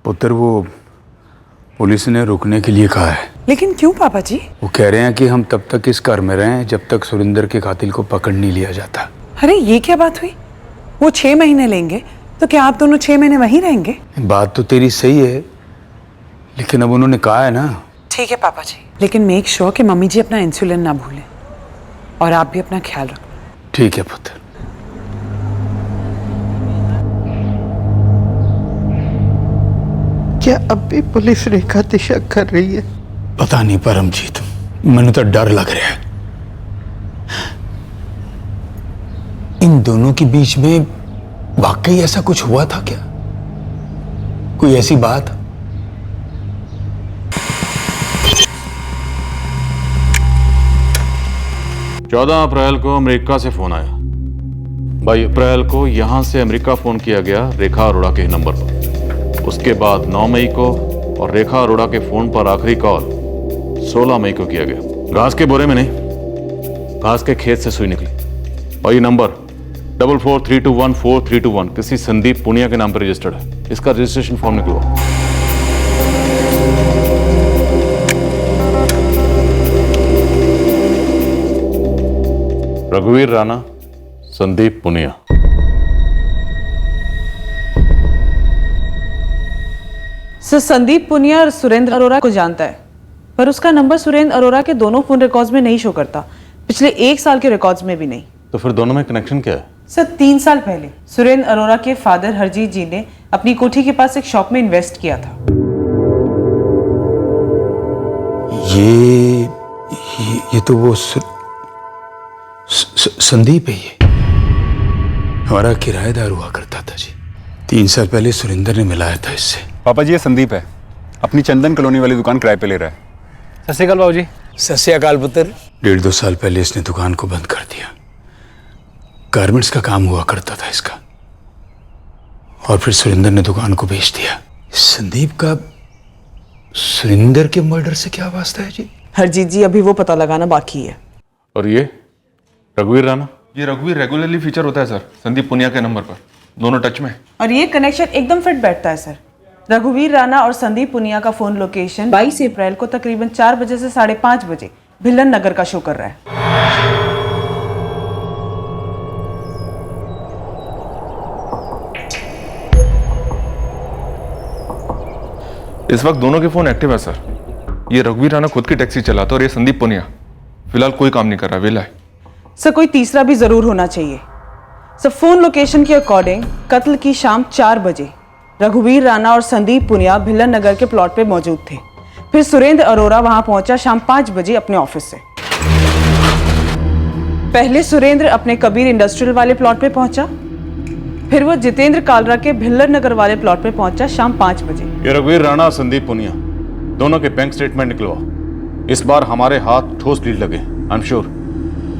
पुत्र, वो पुलिस ने रुकने के लिए कहा है। लेकिन क्यों पापा जी? वो कह रहे हैं कि हम तब तक इस घर में रहें जब तक सुरेंद्र के कातिल को पकड़ नहीं लिया जाता। अरे ये क्या बात हुई? वो 6 महीने लेंगे तो क्या आप दोनों 6 महीने वहीं रहेंगे? बात तो तेरी सही है, लेकिन अब उन्होंने कहा है ना। ठीक है पापा जी, लेकिन मेक श्योर कि मम्मी जी अपना इंसुलिन ना भूलें और आप भी अपना ख्याल रखना। ठीक है पुत्र। क्या अब भी पुलिस रेखा पे शक कर रही है? पता नहीं परमजीत, मैंने तो डर लग रहा है। इन दोनों के बीच में वाकई ऐसा कुछ हुआ था क्या? कोई ऐसी बात? चौदह अप्रैल को अमेरिका से फोन आया। 22 अप्रैल को यहां से अमेरिका फोन किया गया रेखा अरोड़ा के नंबर पर। उसके बाद 9 मई को और रेखा अरोड़ा के फोन पर आखिरी कॉल 16 मई को किया गया। घास के बोरे में नहीं, घास के खेत से सुई निकली। और ये नंबर 44321431 किसी संदीप पुनिया के नाम पर रजिस्टर्ड है। इसका रजिस्ट्रेशन फॉर्म निकलवा। रघुवीर राणा, संदीप पुनिया। सर, संदीप पुनिया और सुरेंद्र अरोड़ा को जानता है, पर उसका नंबर सुरेंद्र अरोड़ा के दोनों फोन रिकॉर्ड्स में नहीं शो करता, पिछले 1 साल के रिकॉर्ड्स में भी नहीं। तो फिर दोनों में कनेक्शन क्या है? सर, 3 साल पहले सुरेंद्र अरोड़ा के फादर हरजीत जी ने अपनी कोठी के पास एक शॉप में इन्वेस्ट किया था। ये तो वो संदीप है। ये हमारा किराएदार हुआ करता था जी। 3 साल पहले सुरेंद्र ने मिलाया था इससे। पापा जी, ये संदीप है, अपनी चंदन कॉलोनी वाली दुकान किराए पे ले रहा है। सत श्री अकाल बाबू जी। सत श्री अकाल पुत्र। 1.5-2 साल पहले इसने दुकान को बंद कर दिया। गारमेंट्स का काम हुआ करता था इसका, और फिर सुरेंद्र ने दुकान को बेच दिया। संदीप का सुरेंद्र के मर्डर से क्या वास्ता है जी? हरजीत जी, अभी वो पता लगाना बाकी है। और ये रघुवीर राणा? ये रघुवीर रेगुलरली फीचर होता है सर संदीप पुनिया के नंबर पर, दोनों टच में। और ये कनेक्शन एकदम फिट बैठता है सर। रघुवीर राणा और संदीप पुनिया का फोन लोकेशन 22 अप्रैल को तकरीबन 4 बजे से 5:30 बजे भिल्लन नगर का शो कर रहा है। इस वक्त दोनों के फोन एक्टिव है सर। ये रघुवीर राणा खुद की टैक्सी चलाता और ये संदीप पुनिया फिलहाल कोई काम नहीं कर रहा, वेला है। सर कोई तीसरा भी जरूर होना चाहिए। सर फोन लोकेशन के अकॉर्डिंग कत्ल की शाम 4 बजे रघुवीर राणा और संदीप पुनिया भिल्लन नगर के प्लॉट पे मौजूद थे। फिर सुरेंद्र अरोरा वहां पहुंचा शाम 5 बजे अपने ऑफिस से। पहले सुरेंद्र अपने कबीर इंडस्ट्रियल वाले प्लॉट पे पहुंचा, फिर वो जितेंद्र कालरा के भिल्लन नगर वाले प्लॉट पे पहुंचा शाम 5 बजे। ये रघुवीर राणा और संदीप पुनिया दोनों के बैंक स्टेटमेंट निकलवा। इस बार हमारे हाथ ठोस लीड लगे। आई एम श्योर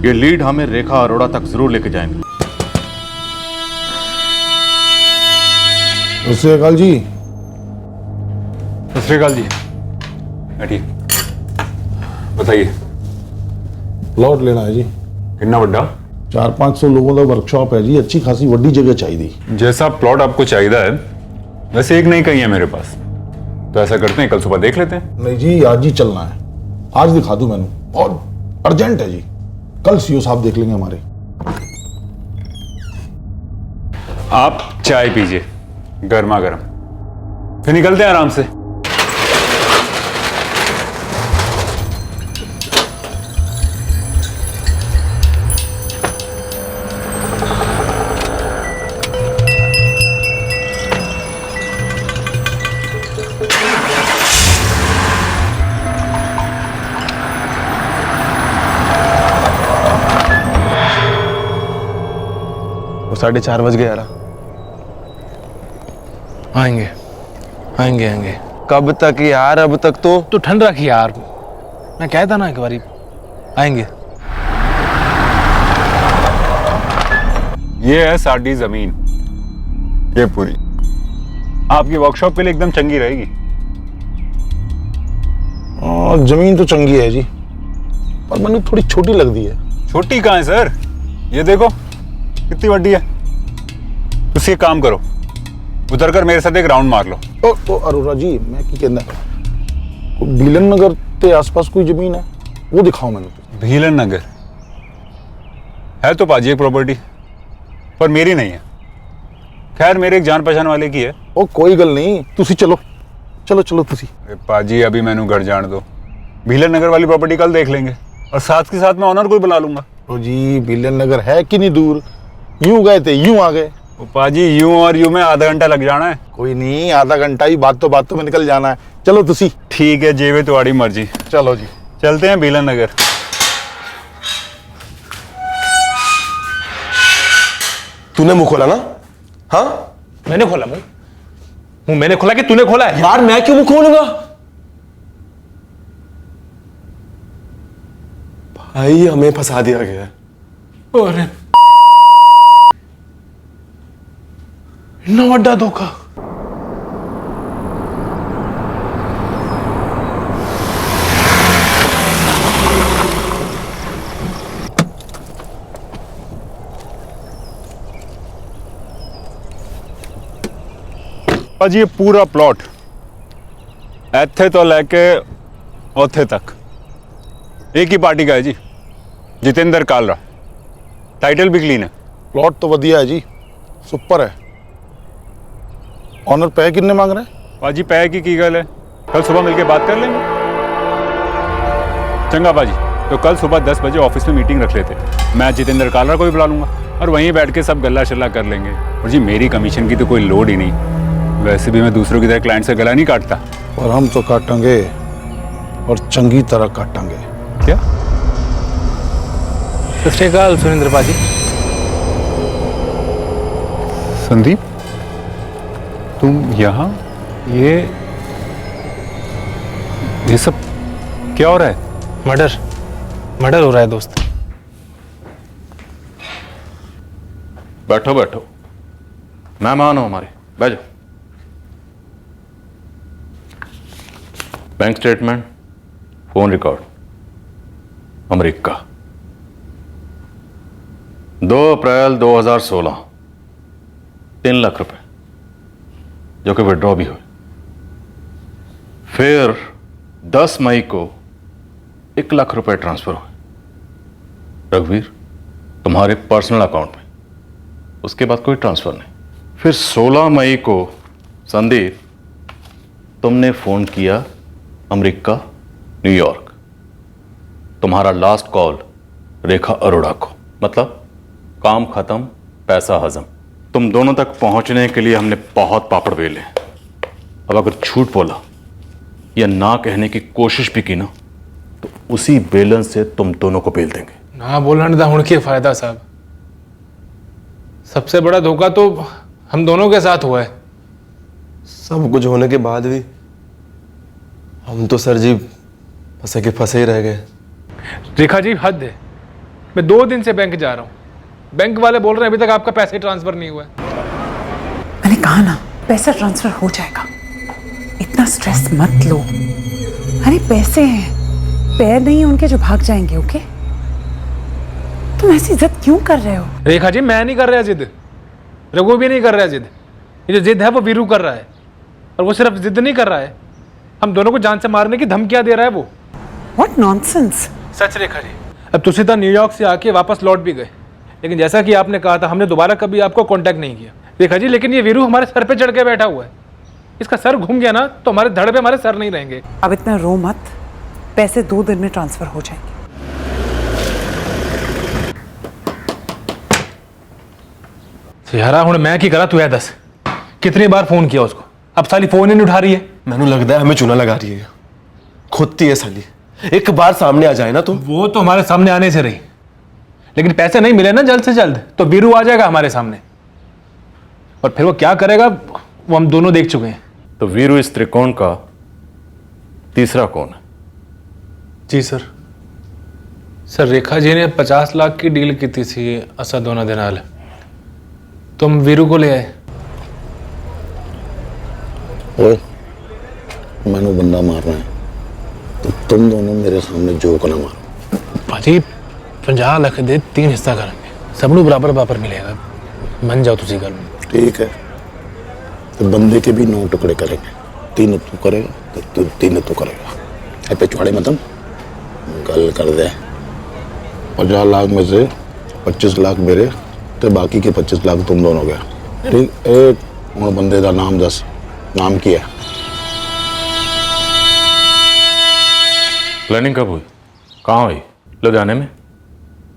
ये लीड हमें रेखा अरोड़ा तक जरूर लेके जाएंगे। सत श्री अकाल जी। सत श्री अकाल जी। बैठिए, बताइए। प्लॉट लेना है जी। कितना बड़ा? 400-500 लोगों का वर्कशॉप है जी, अच्छी खासी वड्डी जगह चाहिए। जैसा प्लॉट आपको चाहिए है वैसे एक नहीं कहीं है मेरे पास, तो ऐसा करते हैं कल सुबह देख लेते हैं। नहीं जी, आज ही चलना है। आज दिखा दूं मैंने, बहुत अर्जेंट है जी। कल सीओ साहब देख लेंगे हमारे। आप चाय पीजिए गर्मा गर्म, फिर निकलते हैं आराम से। वो 4:30 बज गए यार। आएंगे आएंगे आएंगे। कब तक यार? अब तक तो ठंड रखी यार। मैं कहता ना एक बारी आएंगे। ये है साडी जमीन, ये पूरी आपकी वर्कशॉप के लिए एकदम चंगी रहेगी। जमीन तो चंगी है जी, पर मैंने थोड़ी छोटी लग दी है। छोटी कहाँ है सर? ये देखो कितनी बड़ी है। तुसी एक काम करो, उतर कर मेरे साथ एक राउंड मार लो। ओ अरोरा जी, मैं की कहना, भीलन नगर के आसपास कोई जमीन है वो दिखाओ मैंने। भीलन नगर है तो पाजी एक प्रॉपर्टी, पर मेरी नहीं है। खैर मेरे एक जान पहचान वाले की है। ओ कोई गल नहीं, तुसी चलो चलो चलो तुसी। पाजी अभी मैनू घर जान दो, भीलन नगर वाली प्रॉपर्टी कल देख लेंगे, और साथ के साथ मैं ऑनर को भी बुला लूंगा। ओ जी, भीलन नगर है कि नहीं दूर, यूं गए थे यूं आ गए। पाजी यूं और यूं में आधा घंटा लग जाना है। कोई नहीं, आधा घंटा ही, बातों में निकल जाना है। चलो तुसी। ठीक है, जेवे तुम्हारी मर्जी। चलो जी, चलते हैं भीलन नगर। तूने मुंह खोला ना? हाँ मैंने खोला भाई, मुंह मैंने खोला कि तूने खोला है? यार मैं क्यों मुंह खोलूंगा भाई, हमें फंसा दिया गया है। अरे इतना बड़ा धोखा। पाजी ये पूरा प्लॉट ऐथे तो लेके ओथे तक एक ही पार्टी का है जी, जितेंद्र कालरा। टाइटल भी क्लीन है। प्लॉट तो वधिया है जी, सुपर है। ऑनर पै कितने मांग रहे हैं? पाजी पै की गल है, कल सुबह मिलके बात कर लेंगे। चंगा पाजी, तो कल सुबह 10 बजे ऑफिस में मीटिंग रख लेते। मैं जितेंद्र कालरा को भी बुला लूंगा और वहीं बैठ के सब गल्ला शल्ला कर लेंगे। और जी मेरी कमीशन की तो कोई लोड ही नहीं, वैसे भी मैं दूसरों की तरह क्लाइंट से गला नहीं काटता। और हम तो काटेंगे, और चंगी तरह काटेंगे। क्या? सत श्री अकाल सुरेंद्र पाजी। संदीप तुम यहाँ? ये सब क्या हो रहा है? मर्डर हो रहा है दोस्त। बैठो बैठो, मेहमान हो हमारे, बैठ जाओ। Bank statement, phone record, America, 2 अप्रैल 2016, 3 लाख रुपए जो कि विड्रॉ भी हुए। फिर 10 मई को 1 लाख रुपए ट्रांसफर हुए रघुवीर तुम्हारे पर्सनल अकाउंट में, उसके बाद कोई ट्रांसफर नहीं। फिर 16 मई को संदीप तुमने फोन किया अमेरिका न्यूयॉर्क, तुम्हारा लास्ट कॉल रेखा अरोड़ा को, मतलब काम खत्म पैसा हजम। तुम दोनों तक पहुंचने के लिए हमने बहुत पापड़ बेले। अब अगर झूठ बोला या ना कहने की कोशिश भी की ना तो उसी बेलन से तुम दोनों को बेल देंगे। ना बोलने दा हुण के फायदा साहब, सबसे बड़ा धोखा तो हम दोनों के साथ हुआ है। सब कुछ होने के बाद भी हम तो सर जी फंसे के फंसे ही रह गए। रेखा जी हद है, मैं 2 दिन से बैंक जा रहा हूँ, बैंक वाले बोल रहे हैं अभी तक आपका पैसे ट्रांसफर नहीं हुआ है। मैंने कहा ना पैसा ट्रांसफर हो जाएगा, इतना स्ट्रेस मत लो। अरे पैसे हैं, पैर नहीं उनके जो भाग जाएंगे। ओके, तुम ऐसी जिद क्यों कर रहे हो? रेखा जी मैं नहीं कर रहा जिद, रघु भी नहीं कर रहा जिद। ये जो जिद है वो वीरू कर रहा है, और वो सिर्फ जिद नहीं कर रहा है, हम दोनों को जान से मारने की धमकियां दे रहा है वो। What nonsense! सच रेखा जी, अब तुसीता न्यूयॉर्क से आके वापस लौट भी गए, लेकिन जैसा कि आपने कहा था हमने दोबारा कभी आपको कांटेक्ट नहीं किया। रेखा जी लेकिन ये वीरू हमारे सर पे चढ़ के बैठा हुआ है, इसका सर घूम गया ना तो हमारे धड़ पे हमारे सर नहीं रहेंगे। अब इतना रो मत, पैसे 2 दिन में ट्रांसफर हो जाएंगे। यारा हुण मैं की करा, तू है दस कितनी बार फोन किया उसको, अब साली फोन ही नहीं उठा रही है। मैंने लगता है हमें चूना लगा रही है, खुदती है साली। एक बार सामने आ जाए ना तो वो तो हमारे सामने आने से रही, लेकिन पैसे नहीं मिले ना जल्द से जल्द तो वीरू आ जाएगा हमारे सामने, और फिर वो क्या करेगा वो हम दोनों देख चुके हैं। तो वीरू इस त्रिकोण का तीसरा कौन है? जी सर। सर रेखा जी ने 50 लाख की डील की थी असद होना दिनाल, तुम वीरू को ले आए। ओए, मैंने बंदा मारना है तो तुम दोनों मेरे सामने जोक ना मारो। भाजी 50 लाख दे 3 हिस्सा करेंगे, सबनों बराबर बराबर मिलेगा, मन जाओ तुसी गल में। ठीक है, तो बंदे के भी 9 टुकड़े करेंगे, 3 तू करेगा तो 3 तू करेगा। पे चौड़े मतलब गल कर दे। 50 लाख में से 25 लाख मेरे तो बाकी के 25 लाख तुम दोनों गया। ठीक, एक और बंदे का नाम दस, नाम क्या है? प्लानिंग कब हुई, कहाँ हुई? लुधियाने में,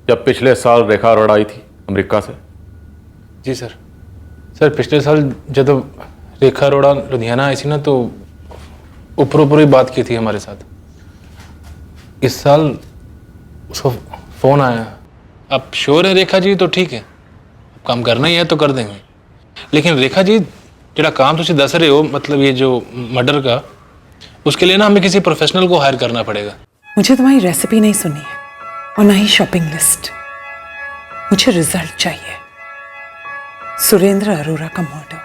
जब पिछले साल रेखा अरोड़ा आई थी अमेरिका से। जी सर। सर पिछले साल जब रेखा अरोड़ा लुधियाना आई थी ना तो ऊपर ही बात की थी हमारे साथ। इस साल उसको फोन आया। अब श्योर है रेखा जी तो ठीक है, काम करना ही है तो कर देंगे, लेकिन रेखा जी जेड़ा काम तुम दस रहे हो, मतलब ये जो मर्डर का, उसके लिए ना हमें किसी प्रोफेशनल को हायर करना पड़ेगा। मुझे तुम्हारी रेसिपी नहीं सुननी है और ना ही शॉपिंग लिस्ट, मुझे रिजल्ट चाहिए। सुरेंद्र अरोड़ा का मर्डर,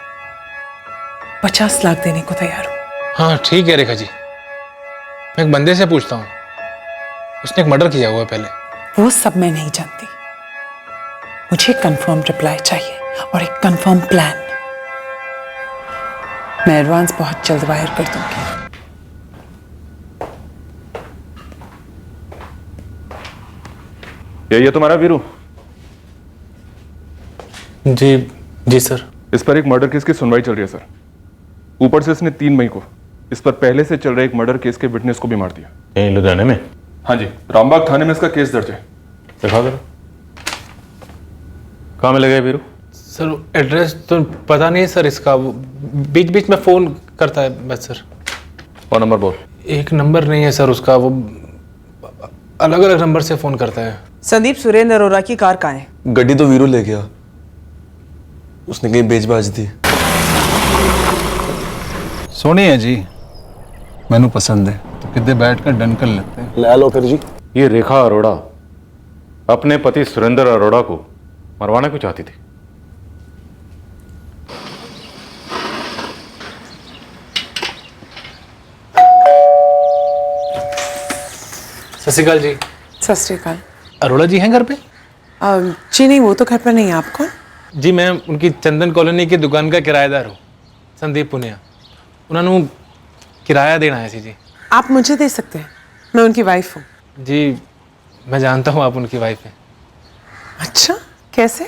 50 लाख देने को तैयार हूं। हाँ ठीक है रेखा जी, मैं एक बंदे से पूछता हूँ, उसने एक मर्डर किया हुआ है पहले। वो सब मैं नहीं जानती, मुझे कंफर्म रिप्लाई चाहिए और एक कंफर्म प्लान। मैं एडवांस बहुत जल्द वायर कर दूंगी। ये तुम्हारा वीरू? जी सर। इस पर एक मर्डर केस की सुनवाई चल रही है सर। ऊपर से इसने 3 मई को इस पर पहले से चल रहे एक मर्डर केस के विटनेस को भी मार दिया। यहीं लुधियाने में? हाँ जी, रामबाग थाने में इसका केस दर्ज है। दिखा दो, कहाँ मिलेगा ये वीरू? सर एड्रेस तो पता नहीं है सर इसका, बीच बीच में फोन करता है बस सर। और नंबर बोल। एक नंबर नहीं है सर उसका, वो अलग अलग नंबर से फोन करता है। संदीप, सुरेंद्र अरोड़ा की कार कहाँ है? गड्डी तो वीरू ले गया, उसने कहीं बेच बाज दी। सोनी है जी, मैनू पसंद है तो कितने बैठ कर डन कर लेते हैं। ले लो फिर जी। ये रेखा अरोड़ा अपने पति सुरेंद्र अरोड़ा को मरवाना क्यों चाहती थी? सत श्रीकाल जी। सत श्रीकाल। अरोड़ा जी हैं घर पे? जी नहीं, वो तो घर पर नहीं है। आप कौन? जी मैं उनकी चंदन कॉलोनी की दुकान का किराएदार हूँ, संदीप पुनिया। उन्होंने किराया देना है जी। आप मुझे दे सकते हैं, मैं उनकी वाइफ हूँ। जी मैं जानता हूँ आप उनकी वाइफ हैं। अच्छा, कैसे?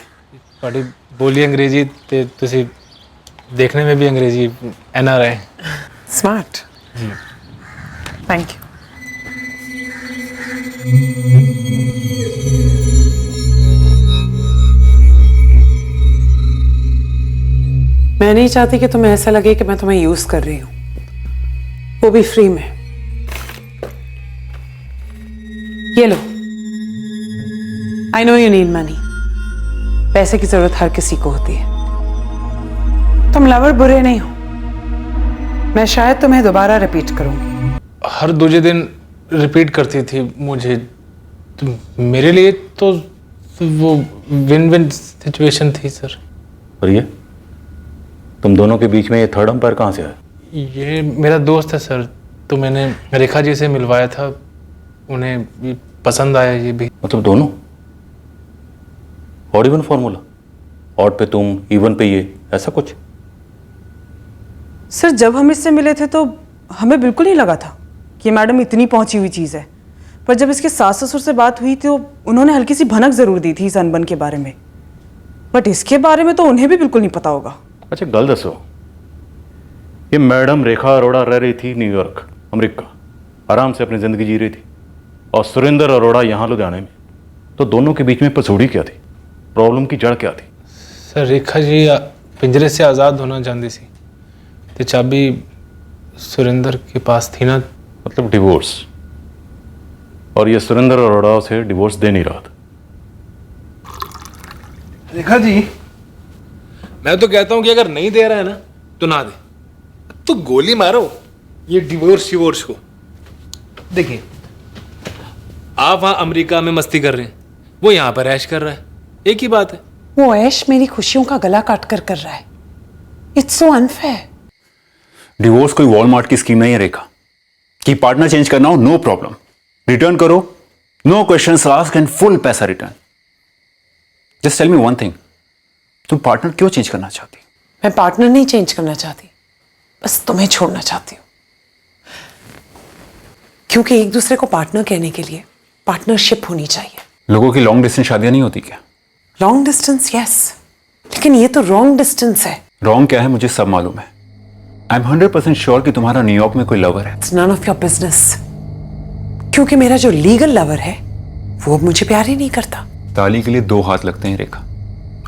बड़ी बोली अंग्रेजी ते तुसी देखने में भी अंग्रेजी NRI। स्मार्ट। जी थैंक यू। मैं नहीं चाहती कि तुम्हें ऐसा लगे कि मैं तुम्हें यूज कर रही हूं, वो भी फ्री में। ये लो, I know you need money. पैसे की जरूरत हर किसी को होती है। तुम लवर बुरे नहीं हो। मैं शायद तुम्हें दोबारा रिपीट करूंगी। हर दूसरे दिन रिपीट करती थी मुझे, तो मेरे लिए तो वो विन विन सिचुएशन थी सर। और ये तुम दोनों के बीच में ये थर्ड अंपायर कहाँ से आया? ये मेरा दोस्त है सर, तो मैंने रेखा जी से मिलवाया था, उन्हें भी पसंद आया ये भी। मतलब दोनों? Odd even formula? ऑड पे तुम, इवन पे ये, ऐसा कुछ? सर जब हम इससे मिले थे तो हमें बिल्कुल नहीं लगा था कि मैडम इतनी पहुंची हुई चीज़ है, पर जब इसके सास ससुर से बात हुई तो उन्होंने हल्की सी भनक ज़रूर दी थी इस अनबन के बारे में, बट इसके बारे में तो उन्हें भी बिल्कुल नहीं पता होगा। अच्छा गल दसो, ये मैडम रेखा अरोड़ा रह रही थी न्यूयॉर्क अमेरिका, आराम से अपनी जिंदगी जी रही थी, और सुरेंद्र अरोड़ा यहाँ लुधियाने में, तो दोनों के बीच में पसूड़ी क्या थी? प्रॉब्लम की जड़ क्या थी? सर रेखा जी पिंजरे से आज़ाद होना चाहती थी, तो चाबी सुरेंद्र के पास थी ना। मतलब डिवोर्स? और ये सुरेंद्र अरोड़ा उसे डिवोर्स दे नहीं रहा था। रेखा जी मैं तो कहता हूं कि अगर नहीं दे रहा है ना तो ना दे, तो गोली मारो ये डिवोर्स को। देखिए आप वहां अमेरिका में मस्ती कर रहे हैं, वो यहां पर ऐश कर रहा है, एक ही बात है। वो ऐश मेरी खुशियों का गला काट कर रहा है। It's so unfair. डिवोर्स कोई वॉलमार्ट की स्कीम नहीं है रेखा, कि पार्टनर चेंज करना हो नो प्रॉब्लम, रिटर्न करो, no questions ask and full पैसा return. Just tell me one thing, तुम पार्टनर क्यों चेंज करना चाहती? मैं पार्टनर नहीं चेंज करना चाहती, बस तुम्हें छोड़ना चाहती हूँ, क्योंकि एक दूसरे को पार्टनर कहने के लिए पार्टनरशिप होनी चाहिए। लोगों की लॉन्ग डिस्टेंस शादियां नहीं होती क्या? लॉन्ग डिस्टेंस यस, लेकिन ये तो रॉन्ग डिस्टेंस है। रॉन्ग क्या है मुझे सब मालूम है। आई एम 100% श्योर कि तुम्हारा न्यूयॉर्क में कोई लवर है। It's none of your business, क्योंकि मेरा जो लीगल लवर है वो मुझे प्यार ही नहीं करता। ताली के लिए दो हाथ लगते हैं रेखा,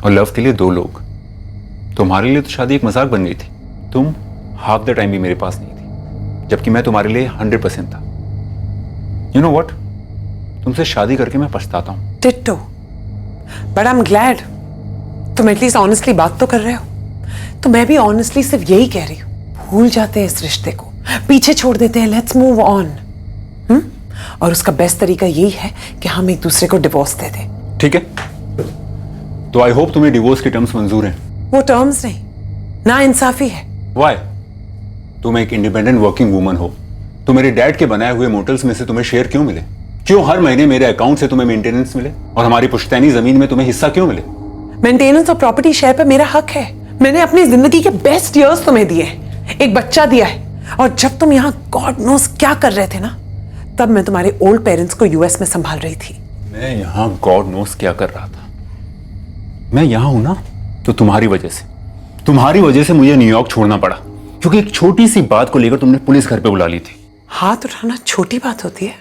और लव के लिए दो लोग। तुम्हारे लिए तो शादी एक मजाक बन गई थी, तुम हाफ द टाइम भी मेरे पास नहीं थी, जबकि मैं तुम्हारे लिए 100% था। यू नो व्हाट, तुमसे शादी करके मैं पछताता हूं। Ditto, but I am glad तुम एटलीस्ट ऑनेस्टली बात तो कर रहे हो। तो मैं भी ऑनेस्टली सिर्फ यही कह रही हूँ, भूल जाते हैं इस रिश्ते को, पीछे छोड़ देते हैं, लेट्स मूव ऑन। और उसका बेस्ट तरीका यही है कि हम एक दूसरे को डिवोर्स दे दें। ठीक है, तो आई होप तुम्हें डिवोर्स के टर्म्स मंजूर हैं। वो टर्म्स नहीं, ना इंसाफी है। वाई? तुम एक इंडिपेंडेंट वर्किंग वुमन हो, तो मेरे डैड के बनाए हुए मोटल्स में से तुम्हें शेयर क्यों मिले? क्यों हर महीने मेरे अकाउंट से तुम्हें मेंटेनेंस मिले, और हमारी पुश्तैनी जमीन में तुम्हें हिस्सा क्यों मिले? मेंटेनेंस और प्रॉपर्टी शेयर पर मेरा हक है। मैंने अपनी जिंदगी के बेस्ट इयर्स तुम्हें दिए हैं, एक बच्चा दिया है, और जब तुम यहाँ गॉड नोस क्या कर रहे थे ना, तब मैं तुम्हारे ओल्ड पेरेंट्स को यूएस में संभाल रही थी। मैं यहाँ गॉड नोस क्या कर रहा था? मैं यहाँ हूं ना तो तुम्हारी वजह से मुझे न्यूयॉर्क छोड़ना पड़ा, क्योंकि एक छोटी सी बात को लेकर तुमने पुलिस घर पे बुला ली थी। हाथ उठाना छोटी बात होती है?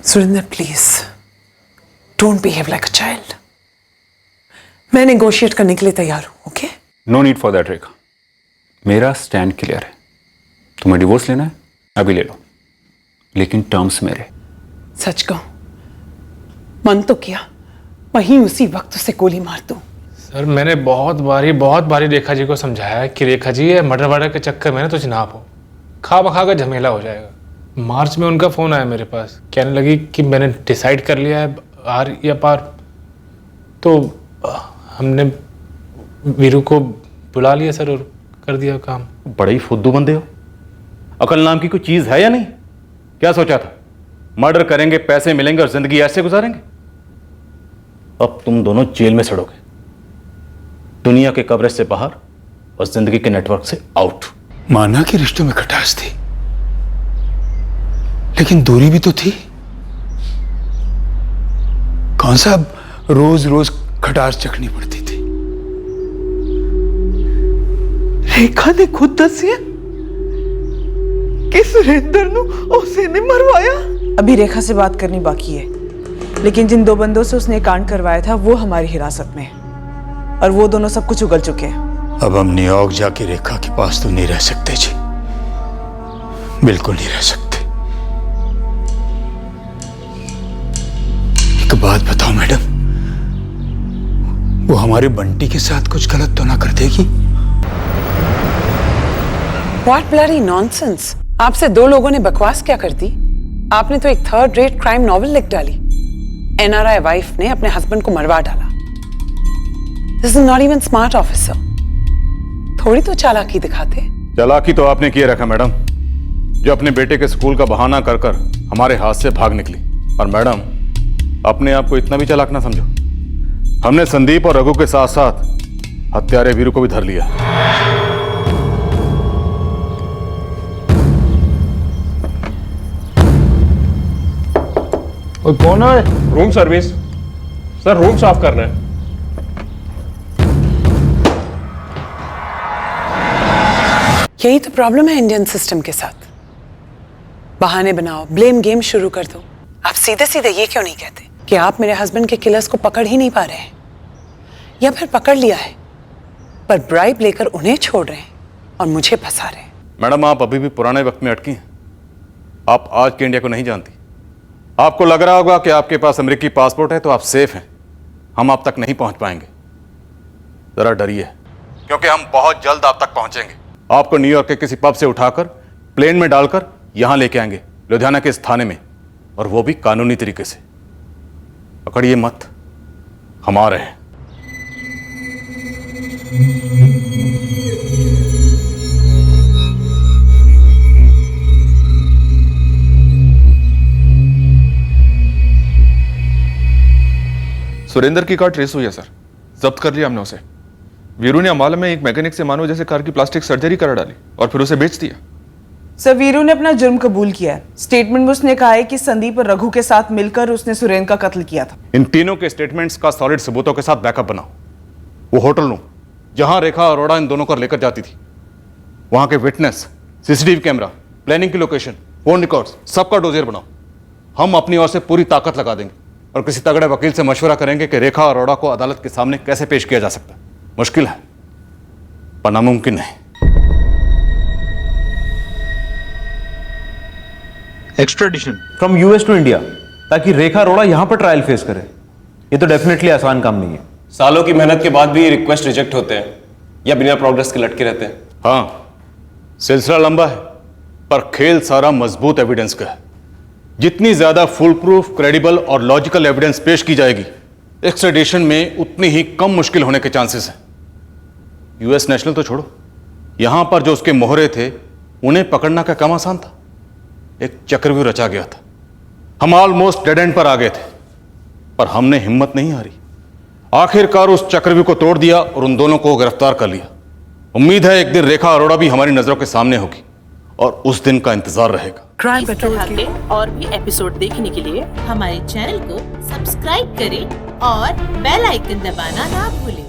Surendra please don't behave like a child. मैं नेगोशिएट करने के लिए तैयार हूं। Okay? No need for that Rekha, मेरा स्टैंड क्लियर है। तुम्हें डिवोर्स लेना है, अभी ले लो, लेकिन टर्म्स मेरे। सच कहूं, मन तो किया वहीं उसी वक्त उसे गोली मार दूं। सर मैंने बहुत बारी रेखा जी को समझाया कि रेखा जी ये मर्डर वर्डर के चक्कर में ना तो ना हो, खा बखा का झमेला हो जाएगा। मार्च में उनका फ़ोन आया मेरे पास, कहने लगी कि मैंने डिसाइड कर लिया है आर या पार। तो हमने वीरू को बुला लिया सर और कर दिया काम। बड़े ही फुद्दू बंदे हो। अकल नाम की कोई चीज़ है या नहीं? क्या सोचा था? मर्डर करेंगे, पैसे मिलेंगे और जिंदगी ऐसे गुजारेंगे? अब तुम दोनों जेल में सड़ोगे, दुनिया के कवरेज से बाहर और जिंदगी के नेटवर्क से आउट। माना कि रिश्तों में खटास थी, लेकिन दूरी भी तो थी। कौन सा रोज रोज खटास चखनी पड़ती थी। रेखा ने खुद दसिया कि सुरेंद्र नु उसे ने मरवाया। अभी रेखा से बात करनी बाकी है, लेकिन जिन दो बंदों से उसने कांड करवाया था वो हमारी हिरासत में है और वो दोनों सब कुछ उगल चुके हैं। अब हम न्यूयॉर्क जाके रेखा के पास तो नहीं रह सकते जी, बिल्कुल नहीं रह सकते। एक बात बताओ मैडम, वो हमारे बंटी के साथ कुछ गलत तो ना कर देगी? What bloody nonsense! आपसे दो लोगों ने बकवास क्या कर दी? आपने तो एक थर्ड रेट क्राइम नॉवेल लिख डाली। NRI वाइफ ने अपने हस्बैंड को मरवा डाला। This is not even smart, officer. थोड़ी तो चालाकी दिखाते। चालाकी तो आपने किए रखा मैडम, जो अपने बेटे के स्कूल का बहाना कर कर हमारे हाथ से भाग निकली। और मैडम, अपने आप को इतना भी चालाक ना समझो। हमने संदीप और रघु के साथ साथ हत्यारे वीरू को भी धर लिया। कौन है? रूम सर्विस सर, रूम साफ करना है। यही तो प्रॉब्लम है इंडियन सिस्टम के साथ। बहाने बनाओ, ब्लेम गेम शुरू कर दो। आप सीधे सीधे ये क्यों नहीं कहते कि आप मेरे हस्बैंड के किलर्स को पकड़ ही नहीं पा रहे हैं, या फिर पकड़ लिया है पर ब्राइब लेकर उन्हें छोड़ रहे हैं और मुझे फंसा रहे हैं। मैडम, आप अभी भी पुराने वक्त में अटकी हैं। आप आज के इंडिया को नहीं जानती। आपको लग रहा होगा कि आपके पास अमेरिकी पासपोर्ट है तो आप सेफ हैं। हम आप तक नहीं पहुंच पाएंगे। जरा डरिए, क्योंकि हम बहुत जल्द आप तक पहुंचेंगे। आपको न्यूयॉर्क के किसी पब से उठाकर प्लेन में डालकर यहां लेके आएंगे, लुधियाना के इस थाने में, और वो भी कानूनी तरीके से। पकड़िए मत, हम आ रहे हैं। सुरेंद्र की कार ट्रेस हुई है सर, जब्त कर लिया हमने उसे। वीरू ने अम्बाला में एक मैकेनिक से मानो जैसे कार की प्लास्टिक सर्जरी करा डाली और फिर उसे बेच दिया। सर, वीरू ने अपना जुर्म कबूल किया है। स्टेटमेंट में उसने कहा है कि संदीप और रघु के साथ मिलकर उसने सुरेंद्र का कत्ल किया था। इन तीनों के स्टेटमेंट्स का सॉलिड सबूतों के साथ बैकअप बनाओ। वो होटल रूम जहां रेखा अरोड़ा इन दोनों को लेकर जाती थी, वहां के विटनेस, सीसीटीवी कैमरा, प्लानिंग की लोकेशन, फोन रिकॉर्ड्स, सबका डोजियर बनाओ। हम अपनी ओर से पूरी ताकत लगा देंगे और किसी तगड़े वकील से मशवरा करेंगे कि रेखा अरोड़ा को अदालत के सामने कैसे पेश किया जा सकता है। मुश्किल है पर नामुमकिन नहीं। Extradition from US to India, ताकि रेखा अरोड़ा यहां पर ट्रायल फेस करे। ये तो डेफिनेटली आसान काम नहीं है। सालों की मेहनत के बाद भी रिक्वेस्ट रिजेक्ट होते हैं या बिना प्रोग्रेस के लटके रहते हैं। हाँ, सिलसिला लंबा है पर खेल सारा मजबूत एविडेंस का है। जितनी ज्यादा फुल प्रूफ, क्रेडिबल और लॉजिकल एविडेंस पेश की जाएगी, एक्स्ट्राडिशन में उतनी ही कम मुश्किल होने के चांसेस हैं। यूएस नेशनल तो छोड़ो, यहां पर जो उसके मोहरे थे उन्हें पकड़ना का कम आसान था। एक चक्रव्यूह रचा गया था। हम ऑलमोस्ट डेड एंड पर आ गए थे, पर हमने हिम्मत नहीं हारी। आखिरकार उस चक्रव्यूह को तोड़ दिया और उन दोनों को गिरफ्तार कर लिया। उम्मीद है एक दिन रेखा अरोड़ा भी हमारी नजरों के सामने होगी और उस दिन का इंतजार रहेगा। इस तरह के और भी एपिसोड देखने के लिए हमारे चैनल को सब्सक्राइब करें और बेल आइकन दबाना ना भूलें।